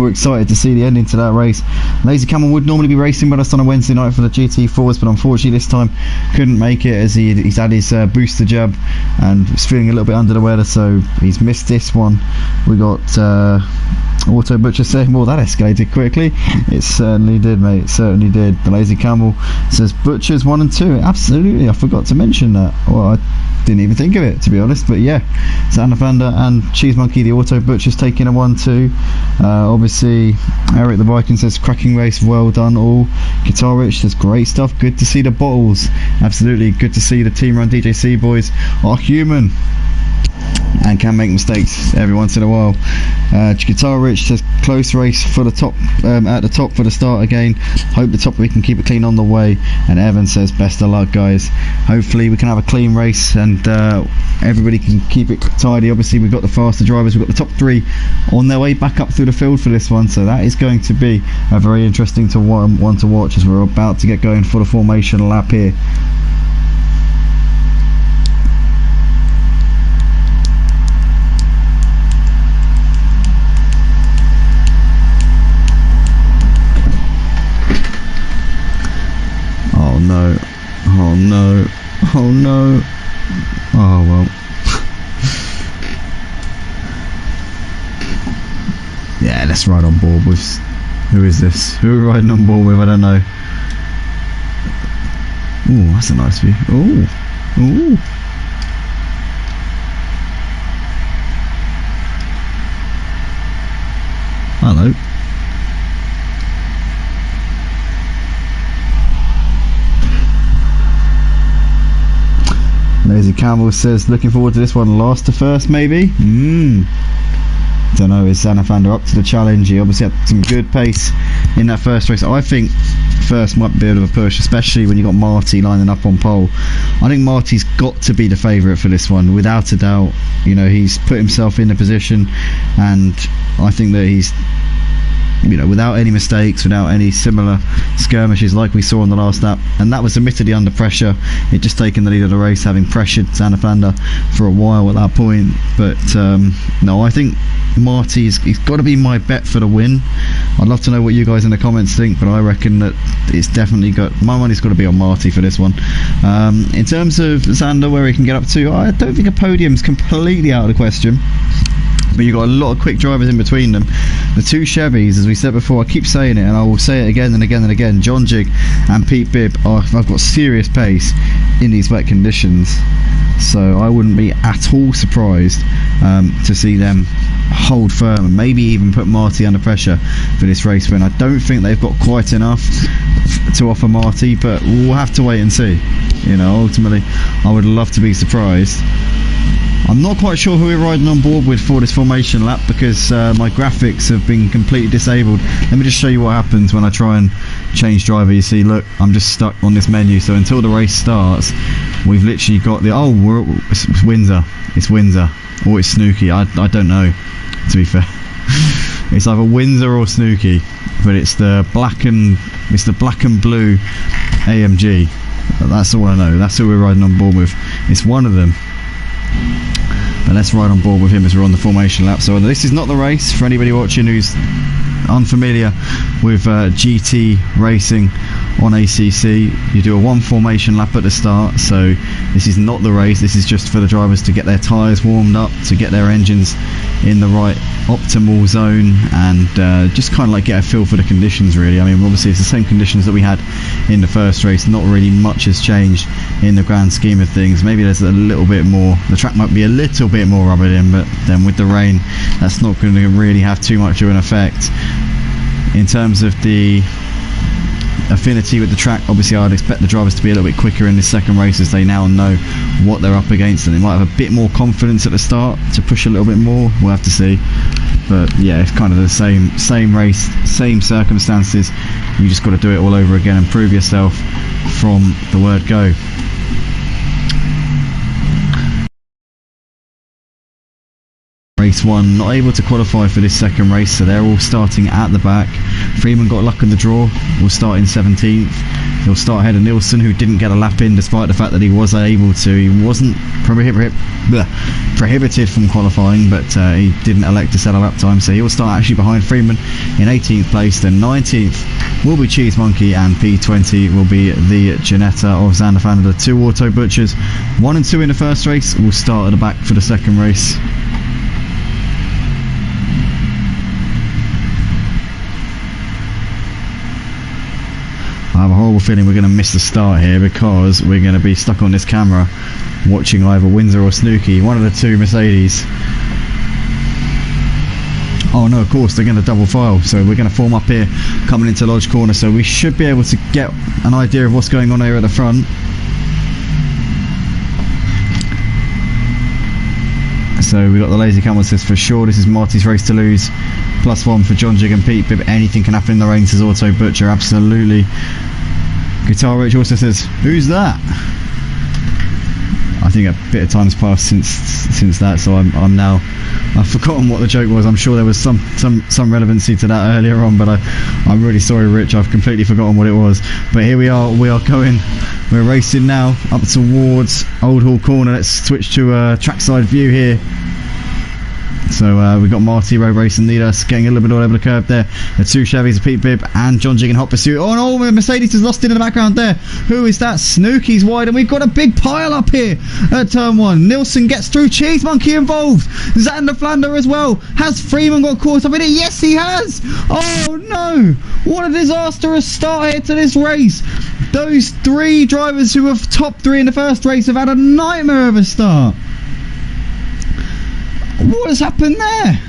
Speaker 1: excited to see the ending to that race. Lazy Camel would normally be racing with us on a Wednesday night for the GT4s, but unfortunately this time couldn't make it as he's had his booster jab and was feeling a little bit under the weather, so he's missed this one. We got Auto Butcher saying, well, that escalated quickly. It certainly did, mate, it certainly did. The Lazy Camel says Butchers 1 and 2. Absolutely, I forgot to mention that. Well, I didn't even think of it, to be honest, but yeah, Xander Flander and Cheese Monkey, the Auto Butchers, taking a 1-2. Obviously, Eric the Viking says, cracking race, well done all. Guitar Rich says, great stuff, good to see the bottles. Absolutely, good to see the Team Run DJC boys are human and can make mistakes every once in a while. Guitar Rich says, close race for the top, at the top for the start again. Hope the top we can keep it clean on the way. And Evan says, best of luck, guys. Hopefully we can have a clean race and everybody can keep it tidy. Obviously we've got the faster drivers, we've got the top three on their way back up through the field for this one, so that is going to be a very interesting one to watch as we're about to get going for the formation lap here. No, oh no, oh no, oh well. Yeah, let's ride on board with, who is this? Who are we riding on board with? I don't know. Ooh, that's a nice view. Ooh, ooh. Hello. Lazy Camel says, looking forward to this one, last to first maybe? Don't know, is Xander Flander up to the challenge? He obviously had some good pace in that first race. I think first might be a bit of a push, especially when you got Marty lining up on pole. I think Marty's got to be the favourite for this one, without a doubt. You know, he's put himself in a position, and I think that he's, you know, without any mistakes, without any similar skirmishes like we saw on the last lap, and that was admittedly under pressure. He'd just taken the lead of the race, having pressured Xander Flander for a while at that point. But no, I think Marty's, he's got to be my bet for the win. I'd love to know what you guys in the comments think, but I reckon that it's definitely got, my money's got to be on Marty for this one. In terms of Xander, where he can get up to, I don't think a podium's completely out of the question, but you've got a lot of quick drivers in between them. The two Chevys, as we said before, I keep saying it and I will say it again and again and again, John Jig and Pete Bibb have got serious pace in these wet conditions, so I wouldn't be at all surprised to see them hold firm and maybe even put Marty under pressure for this race win. I don't think they've got quite enough to offer Marty, but we'll have to wait and see. You know, ultimately I would love to be surprised. I'm not quite sure who we're riding on board with for this formation lap because my graphics have been completely disabled. Let me just show you what happens when I try and change driver. You see, look, I'm just stuck on this menu, so until the race starts we've literally got the, it's Windsor, it's Windsor, or it's Snooky, I don't know, to be fair. It's either Windsor or Snooky, but it's the black and blue AMG But that's all I know. That's who we're riding on board with. It's one of them. But let's ride on board with him as we're on the formation lap. So this is not the race for anybody watching who's unfamiliar with GT racing on ACC. You do a one formation lap at the start, so this is not the race. This is just for the drivers to get their tyres warmed up, to get their engines in the right optimal zone, and just kind of like get a feel for the conditions, really. I mean, obviously it's the same conditions that we had in the first race. Not really much has changed in the grand scheme of things. Maybe there's a little bit more, the track might be a little bit more rubbered in, but then with the rain, that's not going to really have too much of an effect. In terms of the affinity with the track, obviously I'd expect the drivers to be a little bit quicker in this second race, as they now know what they're up against, and they might have a bit more confidence at the start to push a little bit more. We'll have to see. But yeah, it's kind of the same race, same circumstances. You just got to do it all over again and prove yourself from the word go. Race 1, not able to qualify for this second race, so they're all starting at the back. Freeman got luck in the draw, will start in 17th. He'll start ahead of Nilsson, who didn't get a lap in despite the fact that he was able to. He wasn't prohibited from qualifying, but he didn't elect to set a lap time, so he'll start actually behind Freeman in 18th place. Then 19th will be Cheese Monkey, and P20 will be the Janetta of Xander Flander. Two Auto Butchers, 1 and 2 in the first race, will start at the back for the second race. I have a horrible feeling we're going to miss the start here, because we're going to be stuck on this camera watching either Windsor or Snooky, one of the two Mercedes. Oh no, of course they're going to double file, so we're going to form up here coming into Lodge Corner, so we should be able to get an idea of what's going on here at the front. So we've got the lazy camera says for sure this is Marty's race to lose. +1 for John Jig and Pete Bib. Anything can happen in the rain, says Auto Butcher. Absolutely. Guitar Rich also says, who's that? I think a bit of time's passed since that, so I've forgotten what the joke was. I'm sure there was some relevancy to that earlier on, but I'm really sorry, Rich. I've completely forgotten what it was. But here we are going. We're racing now up towards Old Hall Corner. Let's switch to a trackside view here. So we've got Marty Road Racing leader getting a little bit all over the curb there. The two Chevys, Pete Bibb and John Jig in hot pursuit. Oh no, Mercedes is lost in the background there. Who is that? Snooky's wide, and we've got a big pile up here at turn 1. Nilsson gets through, Cheese Monkey involved. Xander Flander as well. Has Freeman got caught up in it? Yes, he has. Oh no, what a disastrous start here to this race. Those three drivers who were top 3 in the first race have had a nightmare of a start. What has happened there?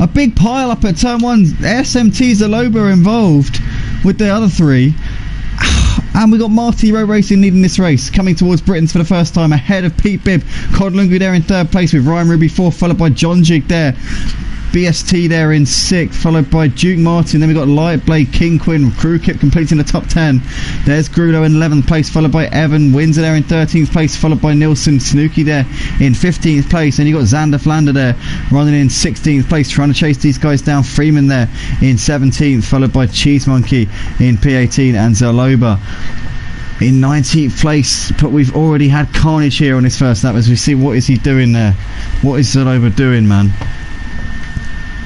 Speaker 1: A big pile up at turn 1. SMT Zaloba involved with the other 3. And we got Marty Road Racing leading this race, coming towards Britons for the first time, ahead of Pete Bibb. Codlungu there in 3rd place, with Ryan Ruby 4th, followed by John Jig there. BST there in 6th, followed by Duke Martin. Then we got Light Blade, King Quinn, Crew Kip completing the top 10. There's Grudo in 11th place, followed by Evan. Windsor there in 13th place, followed by Nilsson. Snooky there in 15th place. And you got Xander Flander there running in 16th place, trying to chase these guys down. Freeman there in 17th, followed by Cheese Monkey in P18, and Zaloba in 19th place. But we've already had carnage here on this first lap, as we see. What is he doing there? What is Zaloba doing, man?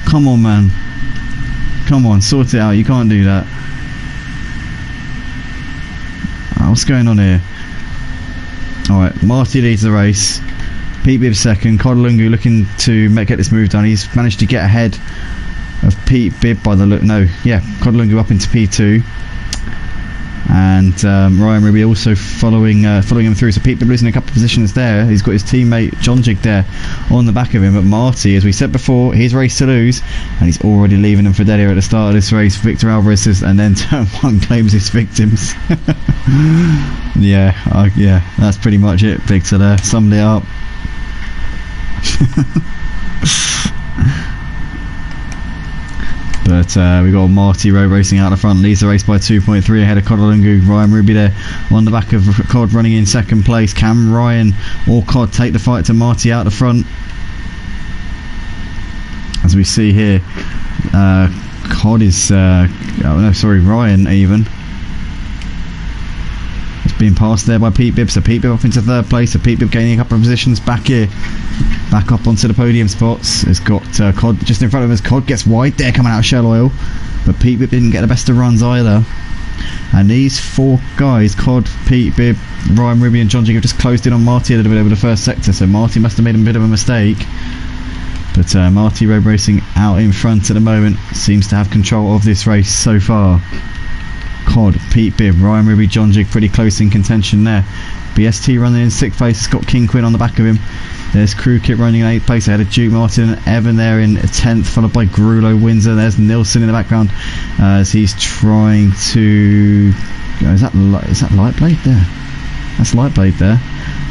Speaker 1: Come on, man. Come on, sort it out. You can't do that. What's going on here? Alright, Marty leads the race. Pete Bibb 2nd. Codlungu looking to get this move done. He's managed to get ahead of Pete Bibb by the look. No, yeah, Codlungu up into P2. And Ryan Ruby also following him through. So Pete Bibb losing a couple of positions there. He's got his teammate John Jig there on the back of him. But Marty, as we said before, his race to lose, and he's already leaving him for dead here at the start of this race. Victor Alvarez says, and then turn 1 claims his victims. Yeah, that's pretty much it. Victor there summed it up. But we got Marty Road Racing out the front, leads the race by 2.3 ahead of Codlungu. Ryan Ruby there on the back of Cod running in 2nd place. Cam Ryan or Cod take the fight to Marty out the front. As we see here, Cod is Ryan even. It's being passed there by Pete Bibb, so Pete Bibb off into third place, so Pete Bibb gaining a couple of positions back here, back up onto the podium spots. Has got Cod just in front of us. Cod gets wide there coming out of Shell Oil, but Pete Bibb didn't get the best of runs either. And these four guys, Cod, Pete Bibb, Ryan Ruby and John Jig, have just closed in on Marty a little bit over the first sector, so Marty must have made a bit of a mistake. But Marty Road Racing out in front at the moment, seems to have control of this race so far. Cod, Pete Bibb, Ryan Ruby, John Jig pretty close in contention there. BST running in 6th place, Scott King Quinn on the back of him. There's Crew Kit running in 8th place ahead of Duke Martin and Evan there in 10th, followed by Grulo Windsor. There's Nilsson in the background as he's trying to... is that Lightblade there? That's Lightblade there.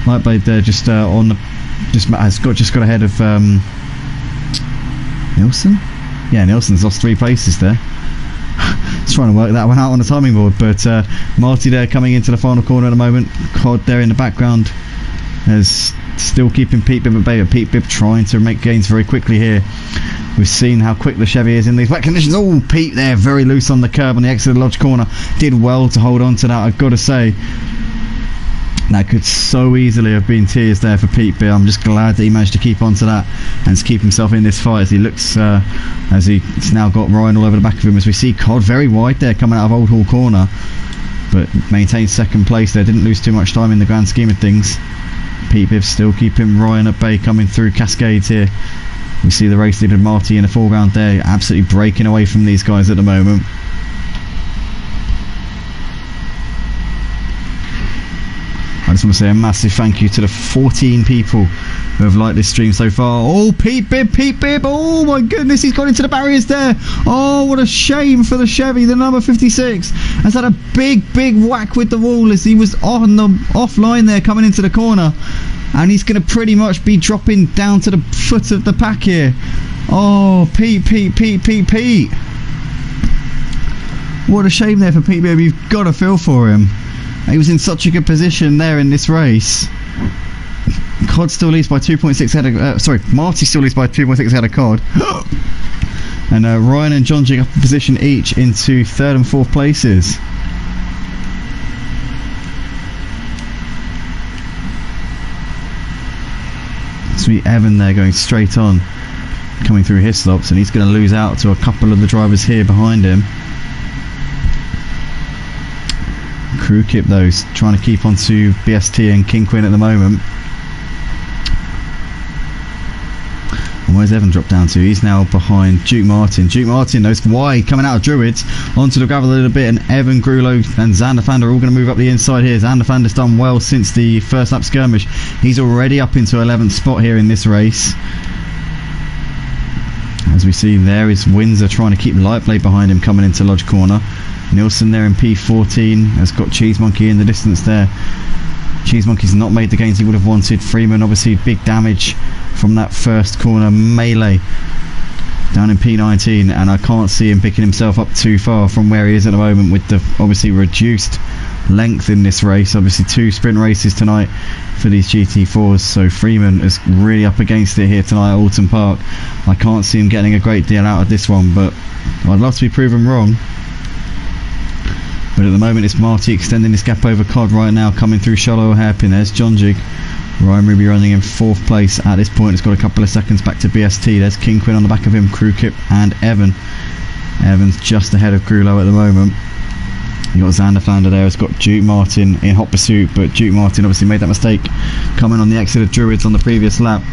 Speaker 1: Lightblade there just on the... just got ahead of Nilsson? Yeah, Nilsson's lost 3 places there. Just trying to work that one out on the timing board, but Marty there coming into the final corner at the moment. Cod there in the background is still keeping Pete Bibb at bay, but Pete Bibb trying to make gains very quickly here. We've seen how quick the Chevy is in these wet conditions. Oh, Pete there very loose on the curb on the exit of the Lodge corner, did well to hold on to that, I've got to say. That could so easily have been tears there for Pete Bibb. I'm just glad that he managed to keep on to that and to keep himself in this fight as he looks, as he's now got Ryan all over the back of him, as we see Cod very wide there coming out of Old Hall corner, but maintained 2nd place there, didn't lose too much time in the grand scheme of things. Pete Bibb still keeping Ryan at bay coming through Cascades here. We see the race leader Marty in the foreground there, absolutely breaking away from these guys at the moment. I just want to say a massive thank you to the 14 people who have liked this stream so far. Oh, Pete Bibb, oh my goodness, he's got into the barriers there. Oh, what a shame for the Chevy, the number 56 has had a big whack with the wall as he was on the offline there coming into the corner, and he's going to pretty much be dropping down to the foot of the pack here. Oh, Pete. What a shame there for Pete Bibb. You've got to feel for him. He was in such a good position there in this race. Cod still leads by 2.6 ahead of... Marty still leads by 2.6 ahead of Cod. And Ryan and John Jig up a position each into 3rd and 4th places. Sweet Evan there going straight on, coming through his stops, and he's going to lose out to a couple of the drivers here behind him. Crew Kip though, trying to keep on to BST and King Quinn at the moment. And where's Evan dropped down to? He's now behind Duke Martin. Duke Martin knows wide coming out of Druids onto the gravel a little bit, and Evan, Grulo and Xander Fander are all going to move up the inside here. Xander Fander's done well since the first lap skirmish. He's already up into 11th spot here in this race. As we see there is Windsor trying to keep Lightblade behind him coming into Lodge corner. Nilsson there in P14 has got Cheese Monkey in the distance there. Cheese Monkey's not made the gains he would have wanted. Freeman obviously big damage from that first corner melee down in P19, and I can't see him picking himself up too far from where he is at the moment with the obviously reduced length in this race. Obviously 2 sprint races tonight for these GT4s, so Freeman is really up against it here tonight at Oulton Park. I can't see him getting a great deal out of this one, but I'd love to be proven wrong. But at the moment it's Marty extending this gap over Cod right now, coming through shallow hairpin. There's John Jig. Ryan Ruby running in 4th place at this point. It's got a couple of seconds back to BST. There's King Quinn on the back of him, Crew Kip and Evan. Evan's just ahead of Grulo at the moment. You got Xander Flander there. It's got Duke Martin in hot pursuit, but Duke Martin obviously made that mistake coming on the exit of Druids on the previous lap.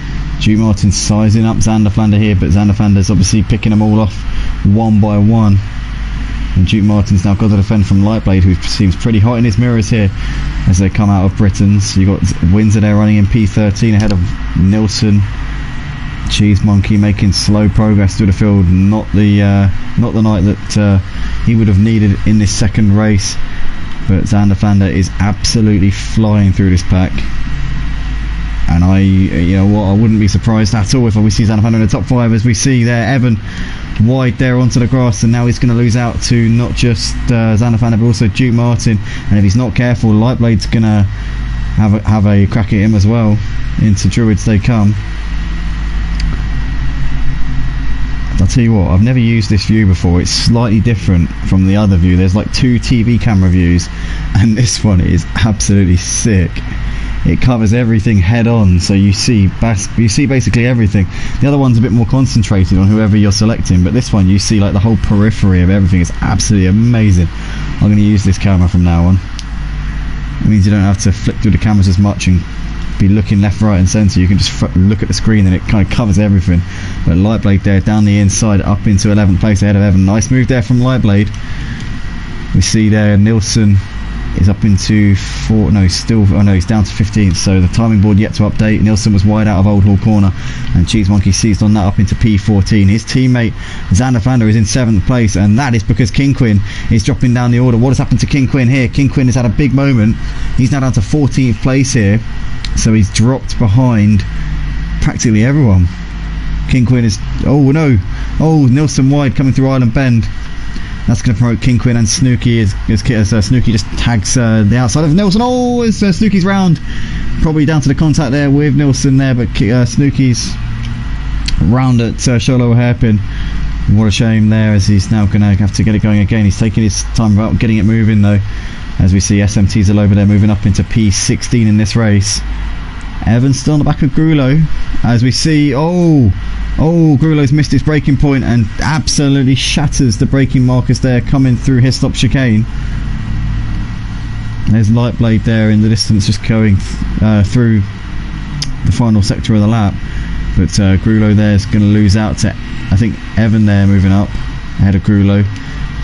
Speaker 1: Duke Martin sizing up Xander Flander here, but Xander Flander's obviously picking them all off one by one. And Duke Martin's now got to defend from Lightblade, who seems pretty hot in his mirrors here as they come out of Britain's. You got Windsor there running in P13 ahead of Nilsson. Cheese Monkey making slow progress through the field. Not the night that he would have needed in this second race. But Xander Flander is absolutely flying through this pack. And I wouldn't be surprised at all if we see Xander Flander in the top 5, as we see there Evan wide there onto the grass, and now he's going to lose out to not just Xander Flander but also Duke Martin, and if he's not careful Lightblade's going to have a crack at him as well. Into Druids they come. I I'll tell you what, I've never used this view before. It's slightly different from the other view. There's like 2 TV camera views, and this one is absolutely sick. It covers everything head on, so you see basically everything. The other one's a bit more concentrated on whoever you're selecting, but this one you see like the whole periphery of everything. It's absolutely amazing. I'm going to use this camera from now on. It means you don't have to flick through the cameras as much and be looking left, right and centre. You can just look at the screen and it kind of covers everything. But Lightblade there down the inside up into 11th place ahead of Evan. Nice move there from Lightblade. We see there Nilsson is up into he's down to 15th, so the timing board yet to update. Nilsson was wide out of Old Hall corner, and Cheese Monkey seized on that up into P14. His teammate Xander Flander is in 7th place, and that is because King Quinn is dropping down the order. What has happened to King Quinn here? King Quinn has had a big moment. He's now down to 14th place here, so he's dropped behind practically everyone. King Quinn is, oh no, oh, Nilsson wide coming through Island Bend. That's going to promote King Quinn and Snooky as Snooky just tags the outside of Nilsson. Oh, as Snooky's round, probably down to the contact there with Nilsson there, but Snooky's round at Sholo hairpin. What a shame there, as he's now going to have to get it going again. He's taking his time about getting it moving though, as we see SMT's all over there moving up into P16 in this race. Evans still on the back of Grulo, as we see, Grulo's missed his braking point and absolutely shatters the braking markers there coming through Hislop chicane. There's Lightblade there in the distance just going through the final sector of the lap, but Grulo there is going to lose out to, I think, Evan there moving up ahead of Grulo.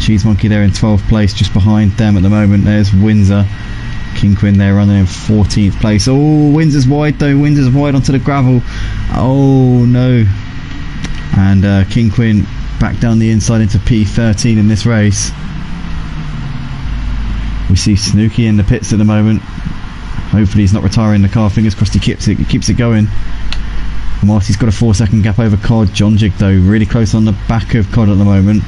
Speaker 1: Cheese Monkey there in 12th place, just behind them at the moment. There's Windsor. King Quinn there running in 14th place. Oh, Windsor's wide though. Windsor's wide onto the gravel. Oh no. And King Quinn back down the inside into P13 in this race. We see Snooky in the pits at the moment. Hopefully he's not retiring the car. Fingers crossed he keeps it going. Marty's got a 4-second gap over Cod. John Jig though really close on the back of Cod at the moment.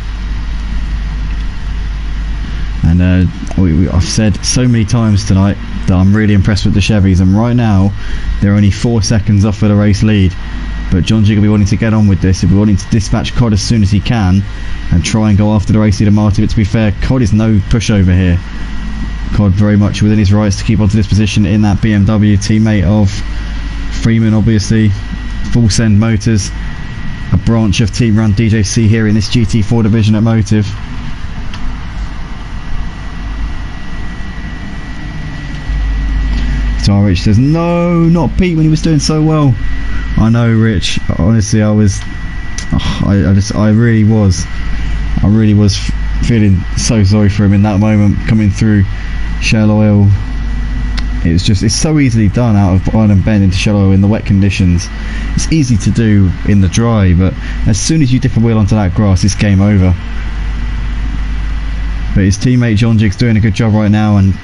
Speaker 1: And I've said so many times tonight that I'm really impressed with the Chevys, and right now they're only 4 seconds off for the race lead. But John Jig will be wanting to get on with this. He'll be wanting to dispatch Cod as soon as he can and try and go after the race leader Marty. But to be fair, Cod is no pushover here. Cod very much within his rights to keep onto this position in that BMW, teammate of Freeman obviously. Full Send Motors, a branch of Team Run DJC here in this GT4 division at Motive. Guitar Rich says, no, not Pete when he was doing so well. I know, Rich. Honestly, I really was feeling so sorry for him in that moment coming through Shell Oil. It's so easily done out of Island Bend into Shell Oil in the wet conditions. It's easy to do in the dry, but as soon as you dip a wheel onto that grass, it's game over. But his teammate John Jig's doing a good job right now, and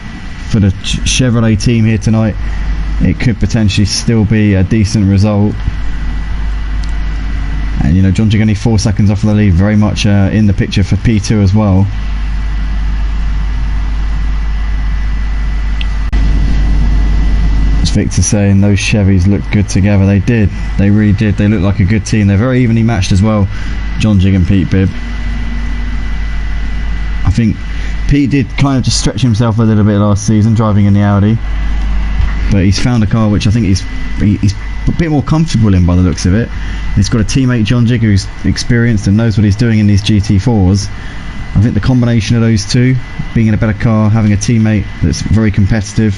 Speaker 1: for the Chevrolet team here tonight, it could potentially still be a decent result. And you know, John Jig only 4 seconds off of the lead, very much in the picture for P2 as well. As Victor saying, those Chevys look good together. They did, they really did. They look like a good team. They're very evenly matched as well, John Jig and Pete Bibb. I think Pete did kind of just stretch himself a little bit last season driving in the Audi, but he's found a car which I think he's a bit more comfortable in by the looks of it. He's got a teammate John Jig who's experienced and knows what he's doing in these GT4s. I think the combination of those two, being in a better car, having a teammate that's very competitive,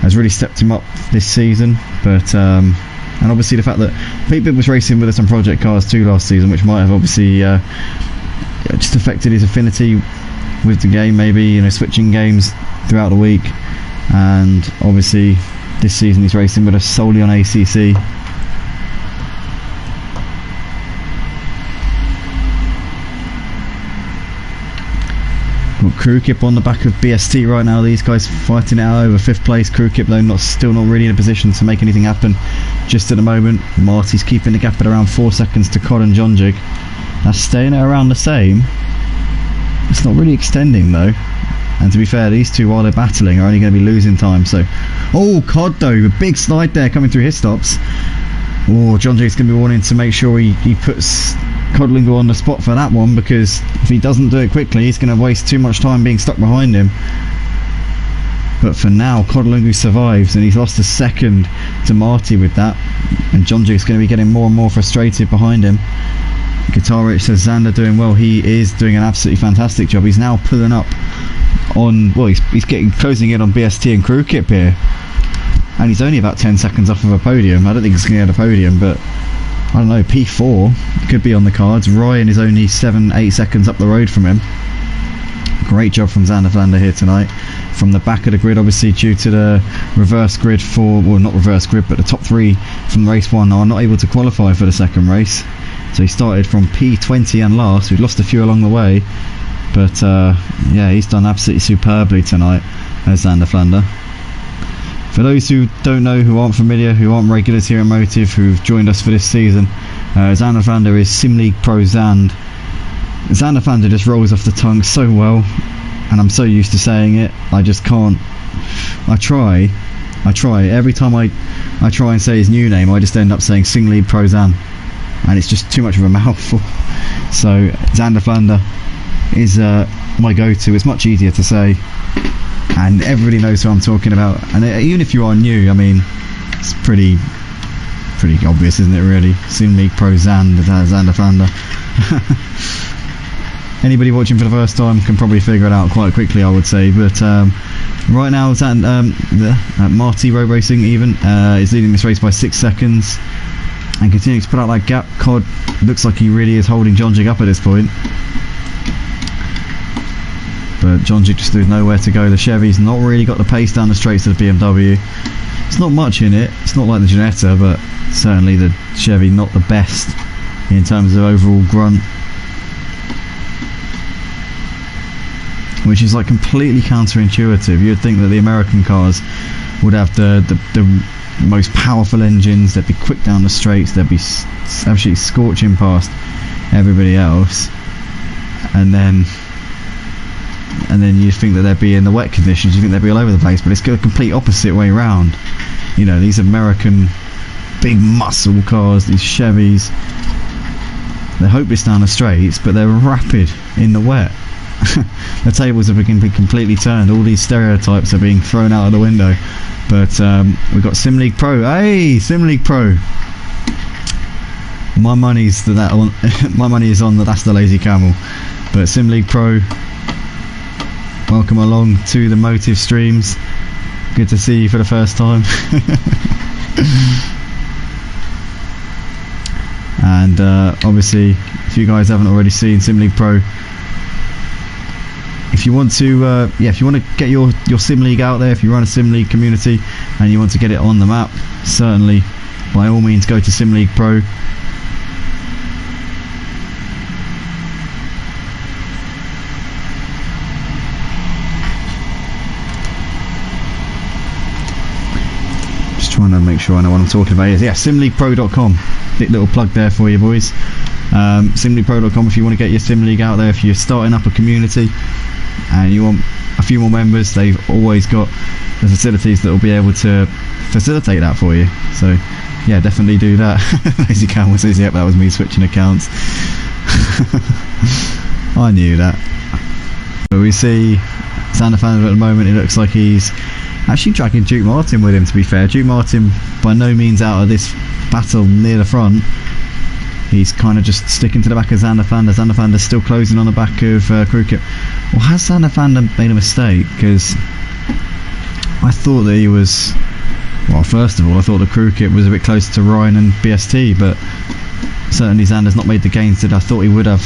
Speaker 1: has really stepped him up this season. But and obviously the fact that Pete Bibb was racing with us on project cars too last season, which might have obviously just affected his affinity with the game, maybe, you know, switching games throughout the week. And obviously this season he's racing with us solely on ACC. Got Crew Kip on the back of BST right now. These guys fighting it out over 5th place. Crew Kip though still not really in a position to make anything happen just at the moment. Marty's keeping the gap at around 4 seconds to Cod and John Jig. That's staying at around the same. It's not really extending though, and to be fair, these two, while they're battling, are only going to be losing time. So, oh, Cod though, a big slide there coming through his stops. Oh, John Jig's going to be wanting to make sure he puts Codlingo on the spot for that one, because if he doesn't do it quickly, he's going to waste too much time being stuck behind him. But for now, Codlingo survives, and he's lost a second to Marty with that. And John Duke's going to be getting more and more frustrated behind him. Guitar Rich says Xander doing well. He is doing an absolutely fantastic job. He's now pulling up on, well, he's getting closing in on BST and Crew Kip here. And he's only about 10 seconds off of a podium. I don't think he's going to get a podium, but I don't know, P4 could be on the cards. Ryan is only 7-8 seconds up the road from him. Great job from Xander Flander here tonight. From the back of the grid, obviously, due to the reverse grid for, well, not reverse grid, but the top 3 from race 1 are not able to qualify for the second race. So he started from P20 and last. We've lost a few along the way, but yeah, he's done absolutely superbly tonight as Xander Flander. For those who don't know, who aren't familiar, who aren't regulars here at Motive, who've joined us for this season, Xander Flander is Sim League Pro Xand. Xander Flander just rolls off the tongue so well, and I'm so used to saying it, I just can't. I try every time I try and say his new name, I just end up saying Sim League Pro Xand, and it's just too much of a mouthful. So Xander Flander is my go-to. It's much easier to say, and everybody knows who I'm talking about. And even if you are new, I mean, it's pretty obvious, isn't it, really? Sim League Pro Xand, Xander Flander. Anybody watching for the first time can probably figure it out quite quickly, I would say. But right now, Marty Road Racing even is leading this race by 6 seconds and continuing to put out that gap. Cod looks like he really is holding John Jig up at this point. But John Jig just there's nowhere to go. The Chevy's not really got the pace down the straights of the BMW. It's not much in it. It's not like the Ginetta, but certainly the Chevy not the best in terms of overall grunt. Which is like completely counterintuitive. You'd think that the American cars would have the most powerful engines, they'd be quick down the straights, they'd be absolutely scorching past everybody else, and then you'd think that they'd be in the wet conditions, you think they'd be all over the place, but it's the complete opposite way round. You know, these American big muscle cars, these Chevys, they're hopeless down the straights, but they're rapid in the wet. The tables have been completely turned. All these stereotypes are being thrown out of the window. But we've got Sim League Pro. Hey, Sim League Pro. My money's my money is on that's the Lazy Camel. But Sim League Pro, welcome along to the Motive streams. Good to see you for the first time. And obviously, if you guys haven't already seen Sim League Pro, if you want to get your Sim League out there, if you run a Sim League community and you want to get it on the map, certainly by all means go to Sim League Pro. Just trying to make sure I know what I'm talking about. Yeah, simleaguepro.com. Big little plug there for you boys. Simleaguepro.com if you want to get your Sim League out there, if you're starting up a community and you want a few more members, they've always got the facilities that will be able to facilitate that for you. So yeah, definitely do that. Lazy Camel says, yep, that was me switching accounts. I knew that. But we see Xander Flander at the moment, it looks like he's actually dragging Duke Martin with him, to be fair. Duke Martin by no means out of this battle near the front. He's kind of just sticking to the back of Xander Flander. Xander Flander's still closing on the back of Crew Kip. Well, has Xander Flander made a mistake? Because I thought that he was... Well, first of all, I thought the Crew Kip was a bit closer to Ryan and BST, but certainly Xander's not made the gains that I thought he would have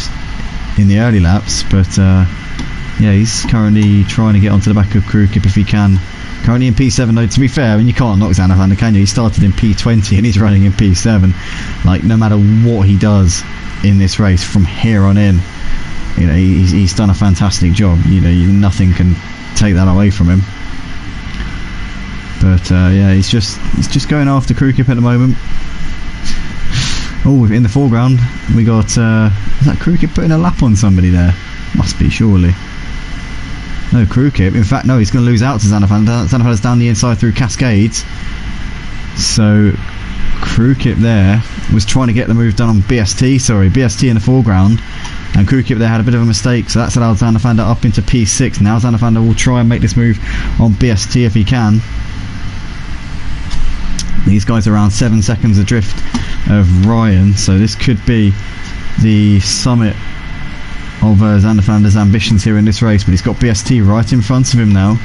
Speaker 1: in the early laps. But yeah, he's currently trying to get onto the back of Crew Kip if he can. Currently in P7 though, to be fair, I mean, you can't knock Xander Flander, can you? He started in P20 and he's running in P7. Like, no matter what he does in this race from here on in, you know, he's done a fantastic job. You know, nothing can take that away from him. But yeah, he's just going after Crew Kip at the moment. Oh, in the foreground we got is that Crew Kip putting a lap on somebody there? Must be, surely. No, Crew Kip. In fact, no, he's going to lose out to Xander Flander. Xander Flander's down the inside through Cascades. So Crewkip there was trying to get the move done on BST in the foreground, and Crewkip there had a bit of a mistake, so that's allowed Xander Vander up into P6. Now Xander Vander will try and make this move on BST if he can. These guys are around 7 seconds adrift of Ryan, so this could be the summit of Xander Vander's ambitions here in this race, but he's got BST right in front of him now.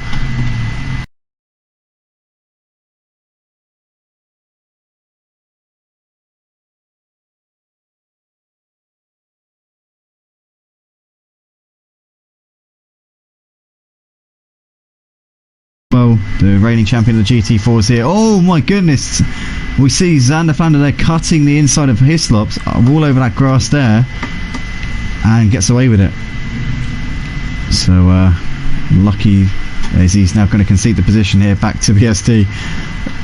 Speaker 1: Well, the reigning champion of the GT4 is here. Oh my goodness! We see Xander Vander there cutting the inside of Hislops all over that grass there, and gets away with it. So lucky as he's now going to concede the position here back to BST.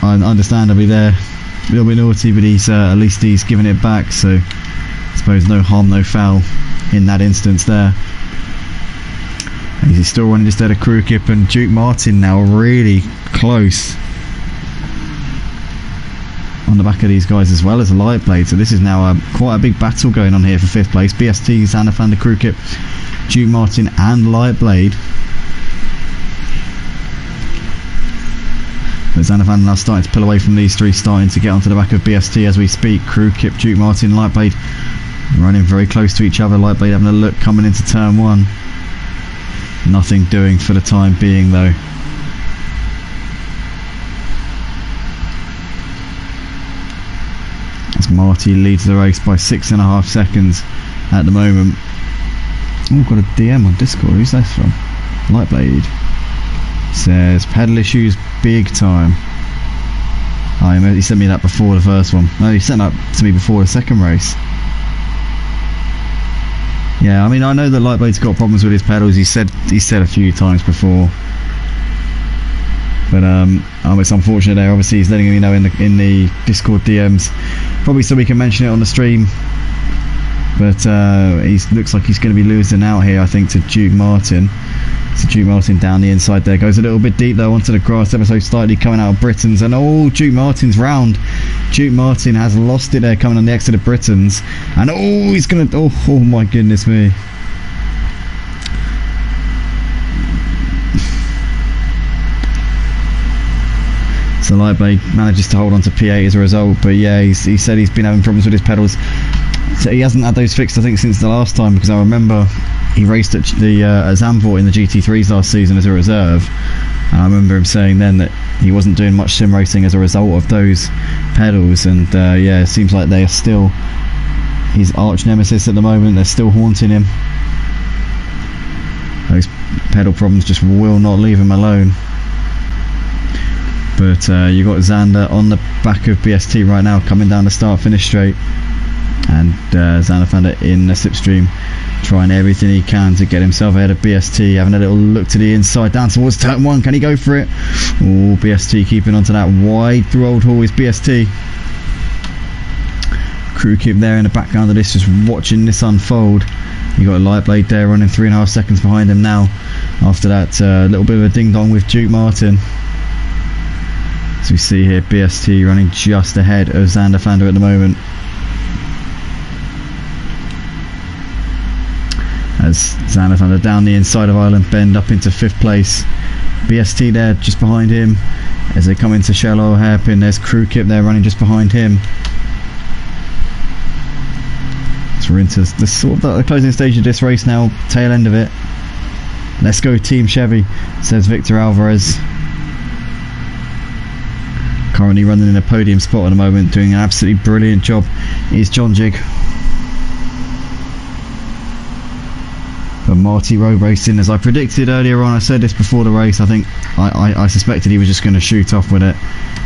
Speaker 1: Understandably there, a little bit naughty, but he's at least he's given it back. So I suppose no harm, no foul in that instance there. He's still running just out of Crewkip and Duke Martin now really close on the back of these guys, as well as a Light Blade. So this is now quite a big battle going on here for 5th place. BST, Xander Vander, Crewkip, Duke Martin and Light Blade. But Xander Vander now starting to pull away from these three, starting to get onto the back of BST as we speak. Crewkip, Duke Martin, Light Blade running very close to each other. Light Blade having a look coming into turn 1. Nothing doing for the time being though. As Marty leads the race by 6.5 seconds at the moment. Oh, got a DM on Discord. Who's that from? Lightblade says pedal issues big time. Oh, he sent me that before the first one. No, he sent that to me before the second race. Yeah, I mean, I know that Lightblade's got problems with his pedals. He said a few times before, but it's unfortunate there. Obviously, he's letting me know in the Discord DMs, probably so we can mention it on the stream. But he looks like he's going to be losing out here, I think, to Duke Martin. So Duke Martin down the inside there, goes a little bit deep though onto the grass ever so slightly, coming out of Britons, and oh, Duke Martin's round. Duke Martin has lost it there coming on the exit of Britons, and oh, he's gonna, oh my goodness me. So Lightblade manages to hold on to P8 as a result, but yeah, he said he's been having problems with his pedals. So he hasn't had those fixed, I think, since the last time, because I remember he raced at the Zandvoort in the GT3s last season as a reserve, and I remember him saying then that he wasn't doing much sim racing as a result of those pedals, and yeah, it seems like they are still his arch nemesis at the moment. They're still haunting him. Those pedal problems just will not leave him alone. But you got Xander on the back of BST right now, coming down the start-finish straight, and Xander Vander in the slipstream, trying everything he can to get himself ahead of BST, having a little look to the inside, down towards turn 1. Can he go for it? Oh, BST keeping onto that wide through Old Hall is BST. Crewkip there in the background of this, just watching this unfold. You got a Lightblade there running 3.5 seconds behind him now, after that little bit of a ding dong with Duke Martin. As we see here, BST running just ahead of Xander Vander at the moment. As Xander Vander down the inside of Island Bend up into 5th place. BST there just behind him as they come into shallow hairpin. There's Crewkip there running just behind him. So we're into the sort of the closing stage of this race now, tail end of it. Let's go Team Chevy, says Victor Alvarez. Currently running in a podium spot at the moment, doing an absolutely brilliant job is John Jig. But Marty Road Racing, as I predicted earlier on, I said this before the race, I think I suspected he was just going to shoot off with it.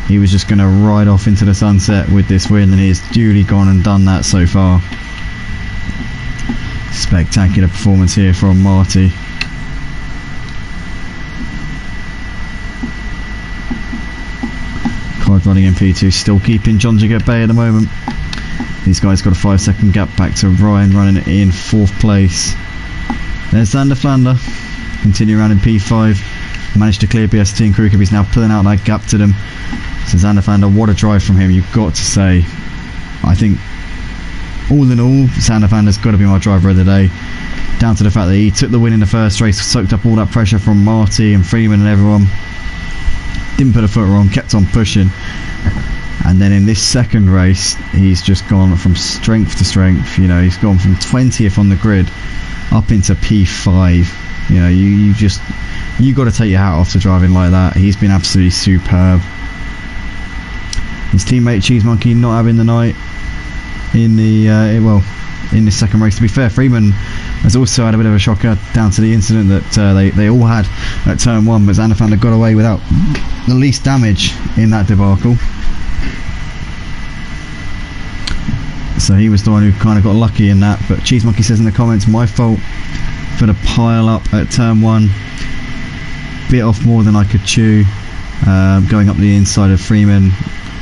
Speaker 1: He was just going to ride off into the sunset with this win, and he has duly gone and done that so far. Spectacular performance here from Marty. Card running in P2, still keeping John Jig at bay at the moment. These guys got a 5-second gap back to Ryan running in 4th place. There's Xander Vander, continue around in P5, managed to clear BST and Crewkip. He's now pulling out that gap to them. So Xander Vander, what a drive from him, you've got to say. I think all in all, Xander Vander's got to be my driver of the day, down to the fact that he took the win in the first race, soaked up all that pressure from Marty and Freeman and everyone, didn't put a foot wrong, kept on pushing, and then in this second race he's just gone from strength to strength. You know, he's gone from 20th on the grid up into P5. You know, you got to take your hat off to driving like that. He's been absolutely superb. His teammate Cheese Monkey not having the night in the in this second race. To be fair, Freeman has also had a bit of a shocker down to the incident that they all had at turn 1, but Xander Vander got away without the least damage in that debacle. So he was the one who kind of got lucky in that. But Cheese Monkey says in the comments, my fault for the pile up at turn 1, bit off more than I could chew, going up the inside of Freeman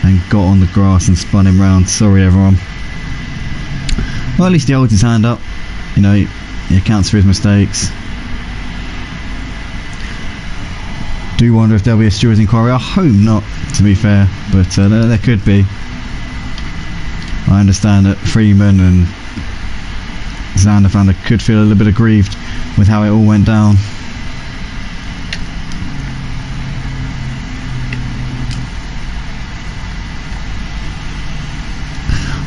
Speaker 1: and got on the grass and spun him round. Sorry everyone. Well, at least he holds his hand up, you know, he accounts for his mistakes. Do wonder if there'll be a stewards inquiry. I hope not, to be fair, but there could be. I understand that Freeman and Xander Vander could feel a little bit aggrieved with how it all went down.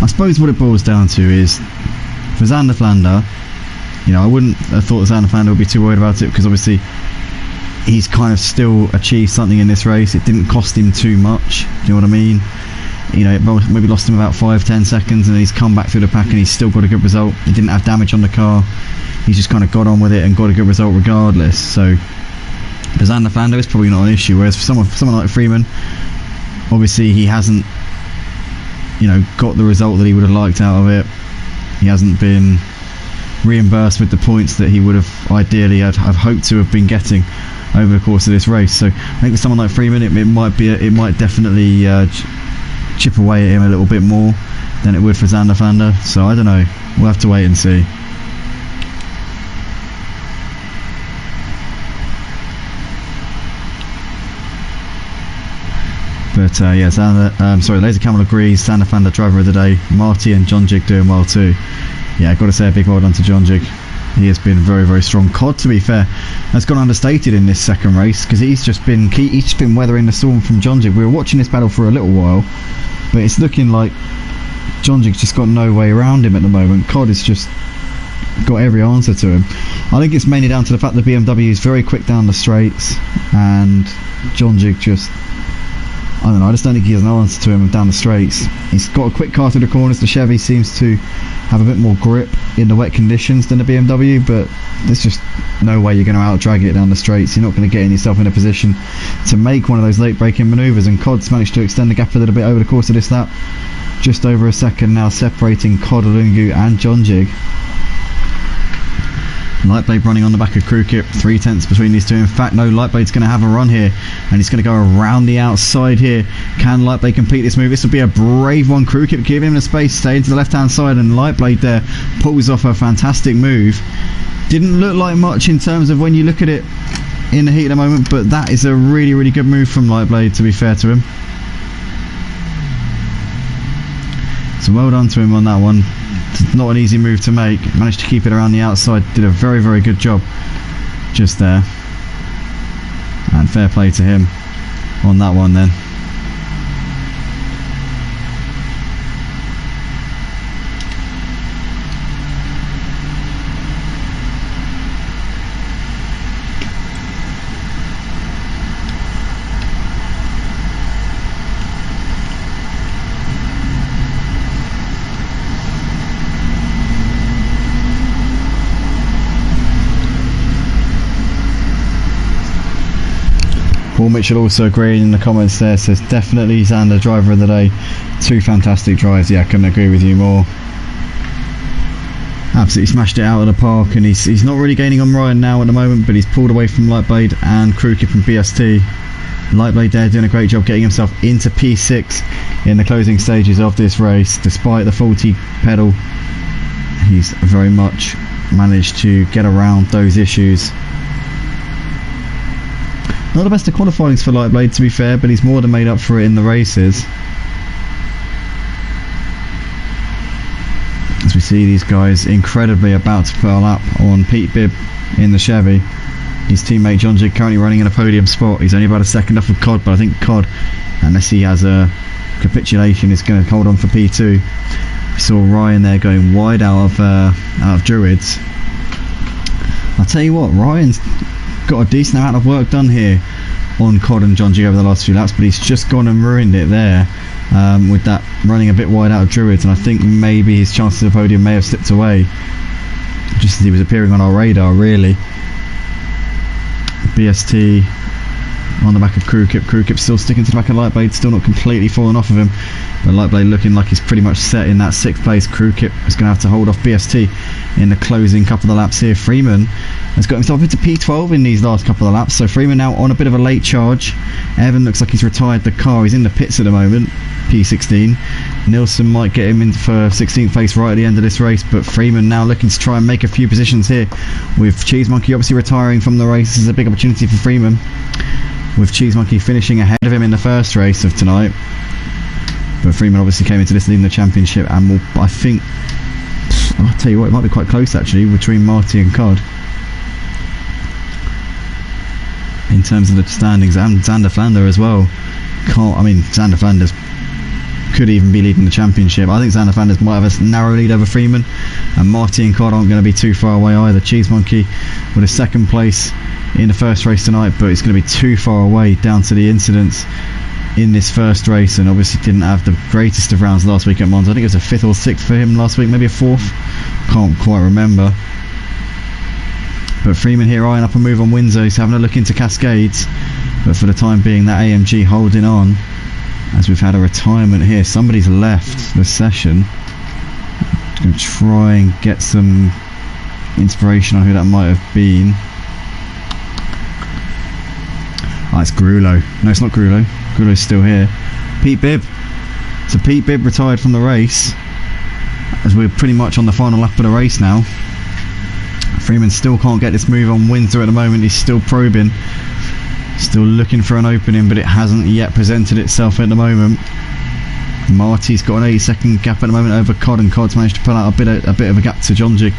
Speaker 1: I suppose what it boils down to is, for Xander Vander, you know, I wouldn't have thought Xander Vander would be too worried about it, because obviously he's kind of still achieved something in this race. It didn't cost him too much, do you know what I mean? You know, it maybe lost him about 5-10 seconds, and he's come back through the pack and he's still got a good result. He didn't have damage on the car, he's just kind of got on with it and got a good result regardless. So for Xander Vander, it's probably not an issue, whereas for someone like Freeman, obviously he hasn't, you know, got the result that he would have liked out of it. He hasn't been reimbursed with the points that he would have ideally I've hoped to have been getting over the course of this race. So I think with someone like Freeman, it might definitely chip away at him a little bit more than it would for Xander Vander. So I don't know, we'll have to wait and see. But yeah, Laser Camel agrees, Xander Vander driver of the day. Marty and John Jig doing well too. Yeah, I've got to say a big well done to John Jig. He has been very, very strong. Cod, to be fair, has gone understated in this second race, because he's just been weathering the storm from John Jig. We were watching this battle for a little while, but it's looking like John Jig's just got no way around him at the moment. Cod has just got every answer to him. I think it's mainly down to the fact that BMW is very quick down the straights, and John Jig just, I don't know, I just don't think he has an answer to him down the straights. He's got a quick car through the corners. The Chevy seems to have a bit more grip in the wet conditions than the BMW, but there's just no way you're going to out-drag it down the straights. You're not going to get yourself in a position to make one of those late braking manoeuvres, and Cod's managed to extend the gap a little bit over the course of this lap. Just over a second now separating Cod Lungu and John Jig. Lightblade running on the back of Crew Kip, 3/10 between these two. In fact, no, Lightblade's going to have a run here, and he's going to go around the outside here. Can Lightblade complete this move? This will be a brave one. Crew Kip giving him the space, stay to the left hand side, and Lightblade there pulls off a fantastic move. Didn't look like much in terms of when you look at it in the heat at the moment, but that is a really, really good move from Lightblade, to be fair to him. So well done to him on that one. It's not an easy move to make. Managed to keep it around the outside. Did a very, very good job just there. And fair play to him on that one then. Paul Mitchell also agreeing in the comments there, says definitely Xander driver of the day. 2 fantastic drives. Yeah, I couldn't agree with you more. Absolutely smashed it out of the park, and he's not really gaining on Ryan now at the moment, but he's pulled away from Lightblade and Crew Kip from BST. Lightblade there doing a great job getting himself into P6 in the closing stages of this race. Despite the faulty pedal, he's very much managed to get around those issues. Not the best of qualifyings for Lightblade, to be fair, but he's more than made up for it in the races. As we see these guys incredibly about to put a lap on Pete Bibb in the Chevy. His teammate John Jig currently running in a podium spot. He's only about a second off of Cod, but I think Cod, unless he has a capitulation, is going to hold on for P2. We saw Ryan there going wide out of Druids. I'll tell you what, Ryan's got a decent amount of work done here on Cod and John Jig over the last few laps, but he's just gone and ruined it there with that running a bit wide out of Druids, and I think maybe his chances of the podium may have slipped away just as he was appearing on our radar, really. BST on the back of Crewkip. Crewkip still sticking to the back of Lightblade, still not completely fallen off of him, but Lightblade looking like he's pretty much set in that 6th place. Crewkip is going to have to hold off BST in the closing couple of laps here. Freeman has got himself into P12 in these last couple of laps, so Freeman now on a bit of a late charge. Evan looks like he's retired the car, he's in the pits at the moment, P16. Nilsson might get him in for 16th place right at the end of this race, but Freeman now looking to try and make a few positions here, with Cheese Monkey obviously retiring from the race. This is a big opportunity for Freeman, with Cheese Monkey finishing ahead of him in the first race of tonight. But Freeman obviously came into this leading the championship, and will, I think, I'll tell you what, it might be quite close actually between Marty and Cod in terms of the standings, and Xander Flander as well. Xander Flanders could even be leading the championship. I think Xander Flanders might have a narrow lead over Freeman, and Marty and Cod aren't going to be too far away either. Cheese Monkey with a 2nd place in the first race tonight, but it's going to be too far away down to the incidents in this first race, and obviously didn't have the greatest of rounds last week at Monza. I think it was a 5th or 6th for him last week, maybe a 4th, can't quite remember. But Freeman here eyeing up a move on Windsor. He's having a look into Cascades, but for the time being that AMG holding on, as we've had a retirement here. Somebody's left the session. I'm going to try and get some inspiration on who that might have been. Oh, it's Grulo. No, it's not Grulo. Grulo's still here. Pete Bibb. So Pete Bibb retired from the race, as we're pretty much on the final lap of the race now. Freeman still can't get this move on Windsor at the moment. He's still probing, still looking for an opening, but it hasn't yet presented itself at the moment. Marty's got an 80-second gap at the moment over Cod, and Cod's managed to pull out a bit of a gap to John Jig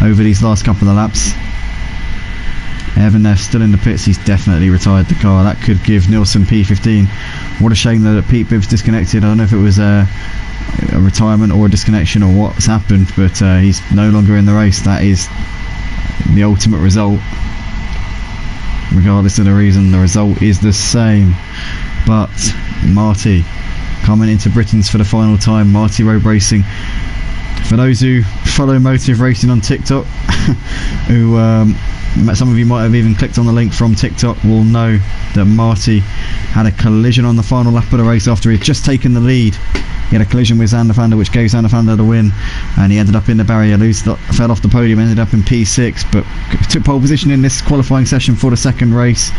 Speaker 1: over these last couple of laps. Evan there still in the pits. He's definitely retired the car. That could give Nilsson P15. What a shame that Pete Bibb's disconnected. I don't know if it was a retirement or a disconnection or what's happened, but he's no longer in the race. That is the ultimate result. Regardless of the reason, the result is the same. But Marty coming into Britain's for the final time. Marty Road Racing, for those who follow Motive Racing on TikTok, who some of you might have even clicked on the link from TikTok, will know that Marty had a collision on the final lap of the race after he had just taken the lead. He had a collision with Xander Flander, which gave Xander Flander the win, and he ended up in the barrier, fell off the podium, ended up in P6, but took pole position in this qualifying session for the second race,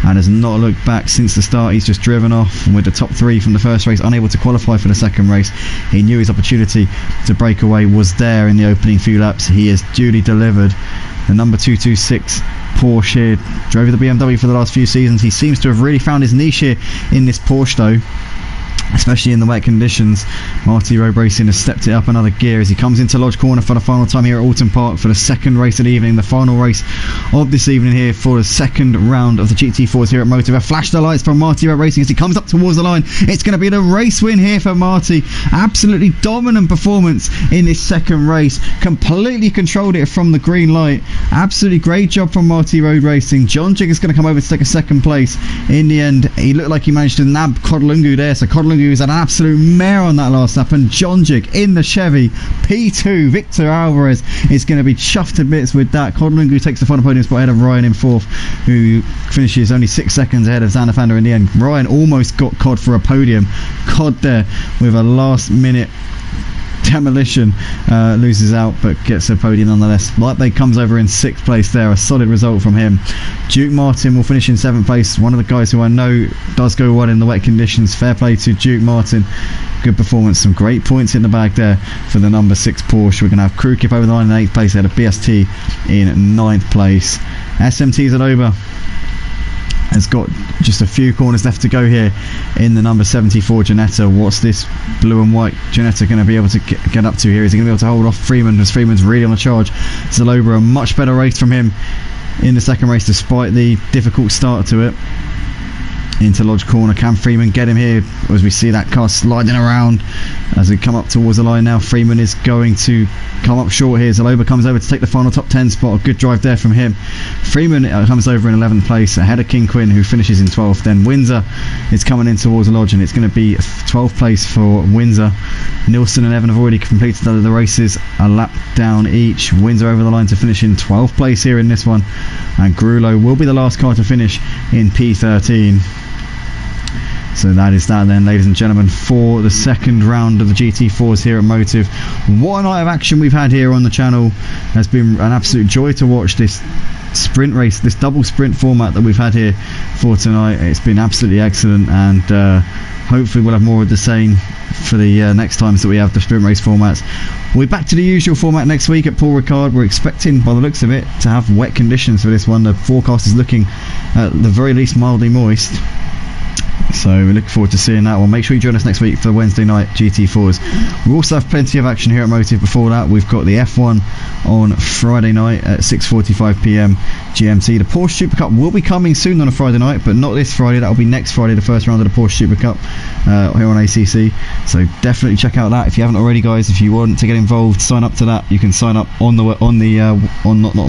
Speaker 1: and has not looked back since the start. He's just driven off, and with the top 3 from the first race, unable to qualify for the second race. He knew his opportunity to break away was there in the opening few laps. He has duly delivered. The number 226 Porsche here drove the BMW for the last few seasons. He seems to have really found his niche here in this Porsche though, especially in the wet conditions. Marty Road Racing has stepped it up another gear as he comes into Lodge Corner for the final time here at Oulton Park for the second race of the evening, the final race of this evening here for the second round of the GT4s here at Motive. A flash the lights from Marty Road Racing as he comes up towards the line. It's going to be the race win here for Marty. Absolutely dominant performance in this second race. Completely controlled it from the green light. Absolutely great job from Marty Road Racing. John Jig is going to come over to take a second place. In the end, he looked like he managed to nab Codlungu there, so Codlungu was an absolute mare on that last lap, and John Jig in the Chevy P2. Victor Alvarez is going to be chuffed to bits with that. Codlungu takes the final podium spot ahead of Ryan in 4th, who finishes only 6 seconds ahead of Xander Flander in the end. Ryan almost got Cod for a podium. Cod there with a last minute demolition, loses out but gets a podium nonetheless. Lightblade comes over in 6th place there, a solid result from him. Duke Martin will finish in 7th place, one of the guys who I know does go well in the wet conditions. Fair play to Duke Martin, good performance, some great points in the bag there for the number 6 Porsche. We're going to have Crewkip over the line in 8th place ahead of BST in 9th place. SMTs are over has got just a few corners left to go here in the number 74 Ginetta. What's this blue and white Ginetta going to be able to get up to here? Is he going to be able to hold off Freeman, as Freeman's really on the charge? Zaloba, a much better race from him in the second race despite the difficult start to it. Into Lodge corner, can Freeman get him here as we see that car sliding around as we come up towards the line now? Freeman is going to come up short here. Zaloba comes over to take the final top 10 spot. A good drive there from him. Freeman comes over in 11th place ahead of King Quinn, who finishes in 12th. Then Windsor is coming in towards the Lodge, and it's going to be 12th place for Windsor. Nilsson and Evan have already completed the races, a lap down each. Windsor over the line to finish in 12th place here in this one, and Grulo will be the last car to finish in P13. So that is that then, ladies and gentlemen, for the second round of the GT4s here at Motive. What a night of action we've had here on the channel. Has been an absolute joy to watch this sprint race, this double sprint format that we've had here for tonight. It's been absolutely excellent, and hopefully we'll have more of the same for the next times that we have the sprint race formats. We're back to the usual format next week at Paul Ricard. We're expecting, by the looks of it, to have wet conditions for this one. The forecast is looking at the very least mildly moist. So we look forward to seeing that one. Make sure you join us next week for Wednesday night GT4s. We also have plenty of action here at Motive. Before that, we've got the F1 on Friday night at 6:45 p.m. GMT. The Porsche Super Cup will be coming soon on a Friday night, but not this Friday. That will be next Friday, the first round of the Porsche Super Cup here on ACC. So definitely check out that if you haven't already, guys. If you want to get involved, sign up to that. You can sign up on the not on the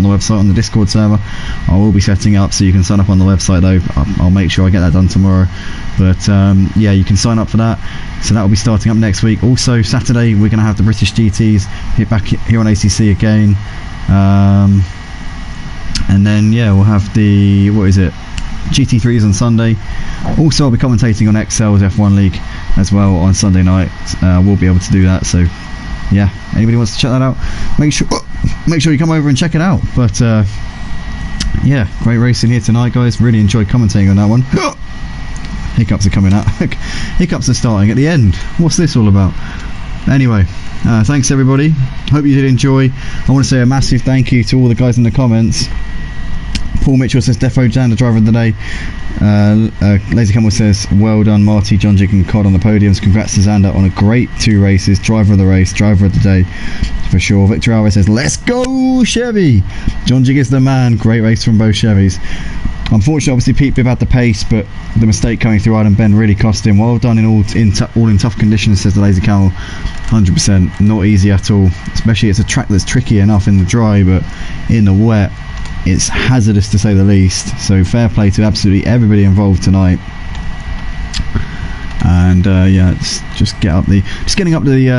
Speaker 1: website, on the Discord server. I will be setting it up so you can sign up on the website though. I'll make sure I get that done tomorrow. But yeah, you can sign up for that. So that will be starting up next week. Also Saturday we're going to have the British GTs hit back here on ACC again, and then yeah, we'll have the GT3s on Sunday. Also I'll be commentating on Excel's F1 League as well on Sunday night. We'll be able to do that. So yeah, anybody wants to check that out, make sure you come over and check it out. But yeah, great racing here tonight, guys. Really enjoyed commentating on that one. Hiccups are coming out. Hiccups are starting at the end. What's this all about? Anyway, thanks everybody. Hope you did enjoy. I want to say a massive thank you to all the guys in the comments. Paul Mitchell says Defo Jan, the driver of the day. Lazy Camel says well done Marty, John Jig and Cod on the podiums. Congrats to Xander on a great 2 races. Driver of the race, driver of the day for sure. Victor Alvarez says let's go Chevy. John Jig is the man. Great race from both Chevys. Unfortunately, obviously Pete Bibb had the pace, but the mistake coming through Adam Ben really cost him. Well done all in tough conditions, says the Lazy Camel. 100%, not easy at all. Especially it's a track that's tricky enough in the dry, but in the wet, it's hazardous to say the least. So fair play to absolutely everybody involved tonight. And yeah, let's just getting up the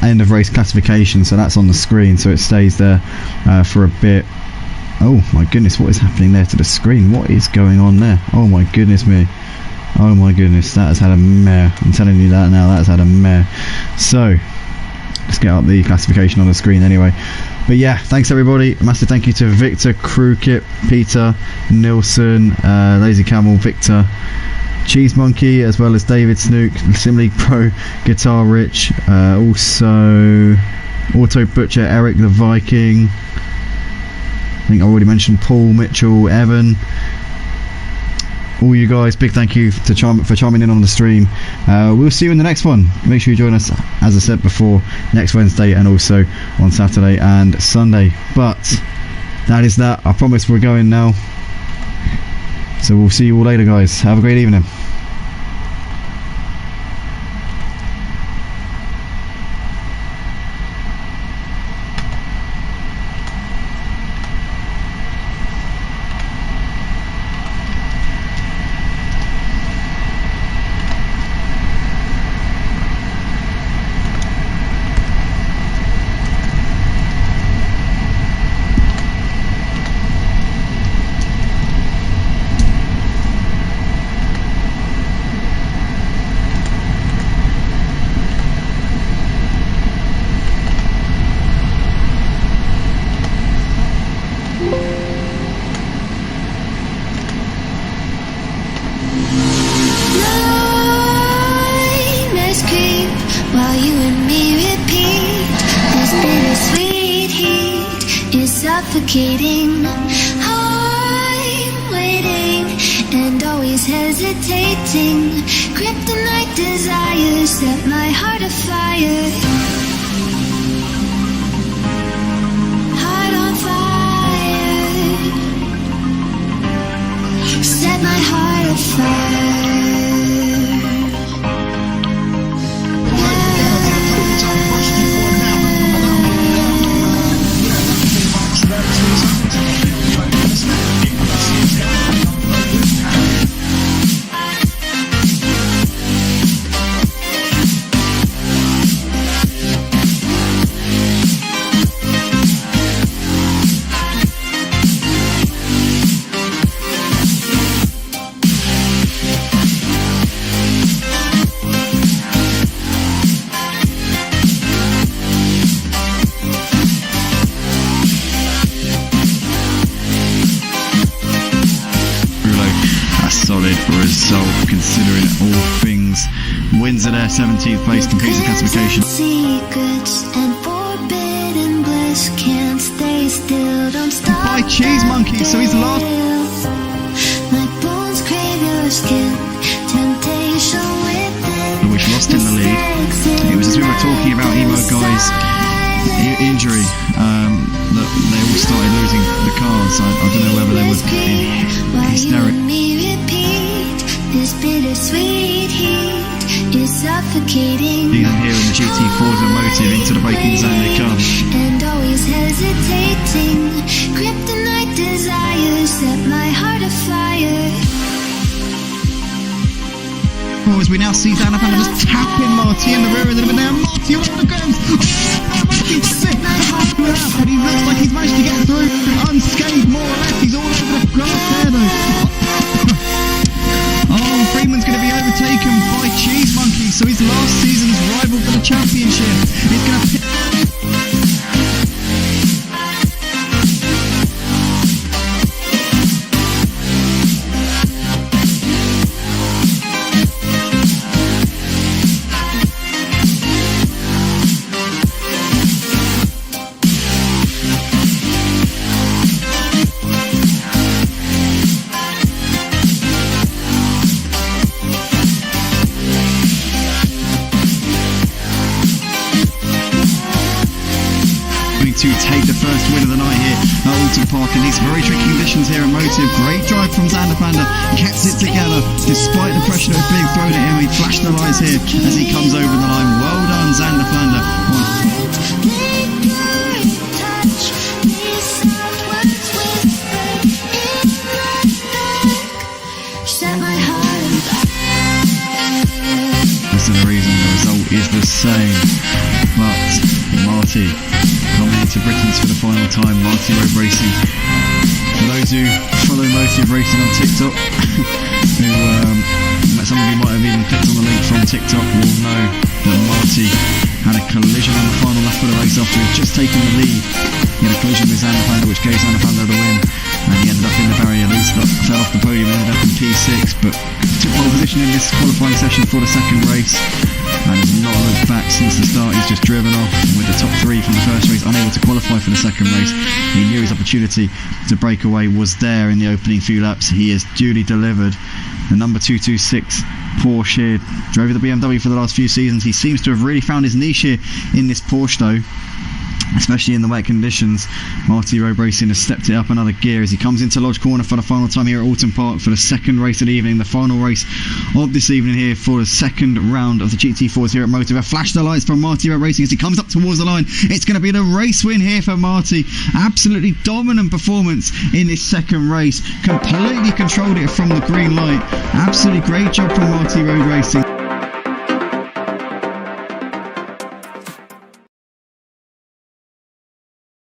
Speaker 1: end of race classification. So that's on the screen, so it stays there for a bit. Oh my goodness, what is happening there to the screen? What is going on there? Oh my goodness me. Oh my goodness, that has had a mare. I'm telling you that now, that has had a mare. So, let's get up the classification on the screen anyway. But yeah, thanks everybody. A massive thank you to Victor, Crewkit, Peter, Nilsson, Lazy Camel, Victor, Cheese Monkey, as well as David Snook, Sim League Pro, Guitar Rich, also Auto Butcher, Eric the Viking. I think I already mentioned Paul, Mitchell, Evan, all you guys. Big thank you for chiming in on the stream. We'll see you in the next one. Make sure you join us, as I said before, next Wednesday and also on Saturday and Sunday. But that is that. I promise we're going now. So we'll see you all later, guys. Have a great evening.
Speaker 3: Suffocating, I'm waiting.
Speaker 2: hesitating. Kryptonite desires set my heart afire. Heart on fire. Set my heart afire.
Speaker 1: Result considering all things. Wins at their 17th place, competes in classification.
Speaker 2: Secrets and forbidden bliss can't stay still. Don't stop.
Speaker 1: By Cheese Monkey, so he's lost.
Speaker 2: My bones crave your skin. Temptation within.
Speaker 1: Which lost in the lead. It was as we were talking about Emo Guy's injury that they all started losing the cars. I don't know whether they were hysterical.
Speaker 2: This bittersweet heat is suffocating.
Speaker 1: Here in the GT4's motive into the braking zone they come.
Speaker 2: And always hesitating. Kryptonite desires set my heart afire.
Speaker 1: Oh, as we now see Xanath just tapping Marty in the rear end of it now. Marty on the ground. But he looks like he's managed to get through unscathed more or less. He's all over the grass there though. Oh, Freeman's going to be overtaken by Cheese Monkey, so his last season's rival for the championship is going to... to take the first win of the night here at Oulton Park in these very tricky conditions here at Motive. Great drive from Xanath, kept it together despite the pressure that was being thrown at him. He flashed the lights here as he comes over the line. Well done, Xanath. That's the reason the result is the same, but Marty nominated Britons for the final time. Marty Road Racing. For those who follow Motive Racing on TikTok, who some of you might have even clicked on the link from TikTok, will know that Marty had a collision on the final lap of the race after he'd just taken the lead. He had a collision with Xanath, which gave Xanath the win, and he ended up in the barrier. Fell off the podium, ended up in P6, but took pole position in this qualifying session for the second race. And has not looked back since the start. He's just driven off with the top three from the first race, unable to qualify for the second race. He knew his opportunity to break away was there in the opening few laps. He has duly delivered. The number 226 Porsche here drove the BMW for the last few seasons. He seems to have really found his niche here in this Porsche though, especially in the wet conditions. Marty Road Racing has stepped it up another gear as he comes into Lodge Corner for the final time here at Oulton Park for the second race of the evening, the final race of this evening here for the second round of the GT4s here at Motive. A flash the lights from Marty Road Racing as he comes up towards the line. It's going to be the race win here for Marty. Absolutely dominant performance in this second race. Completely controlled it from the green light. Absolutely great job from Marty Road Racing.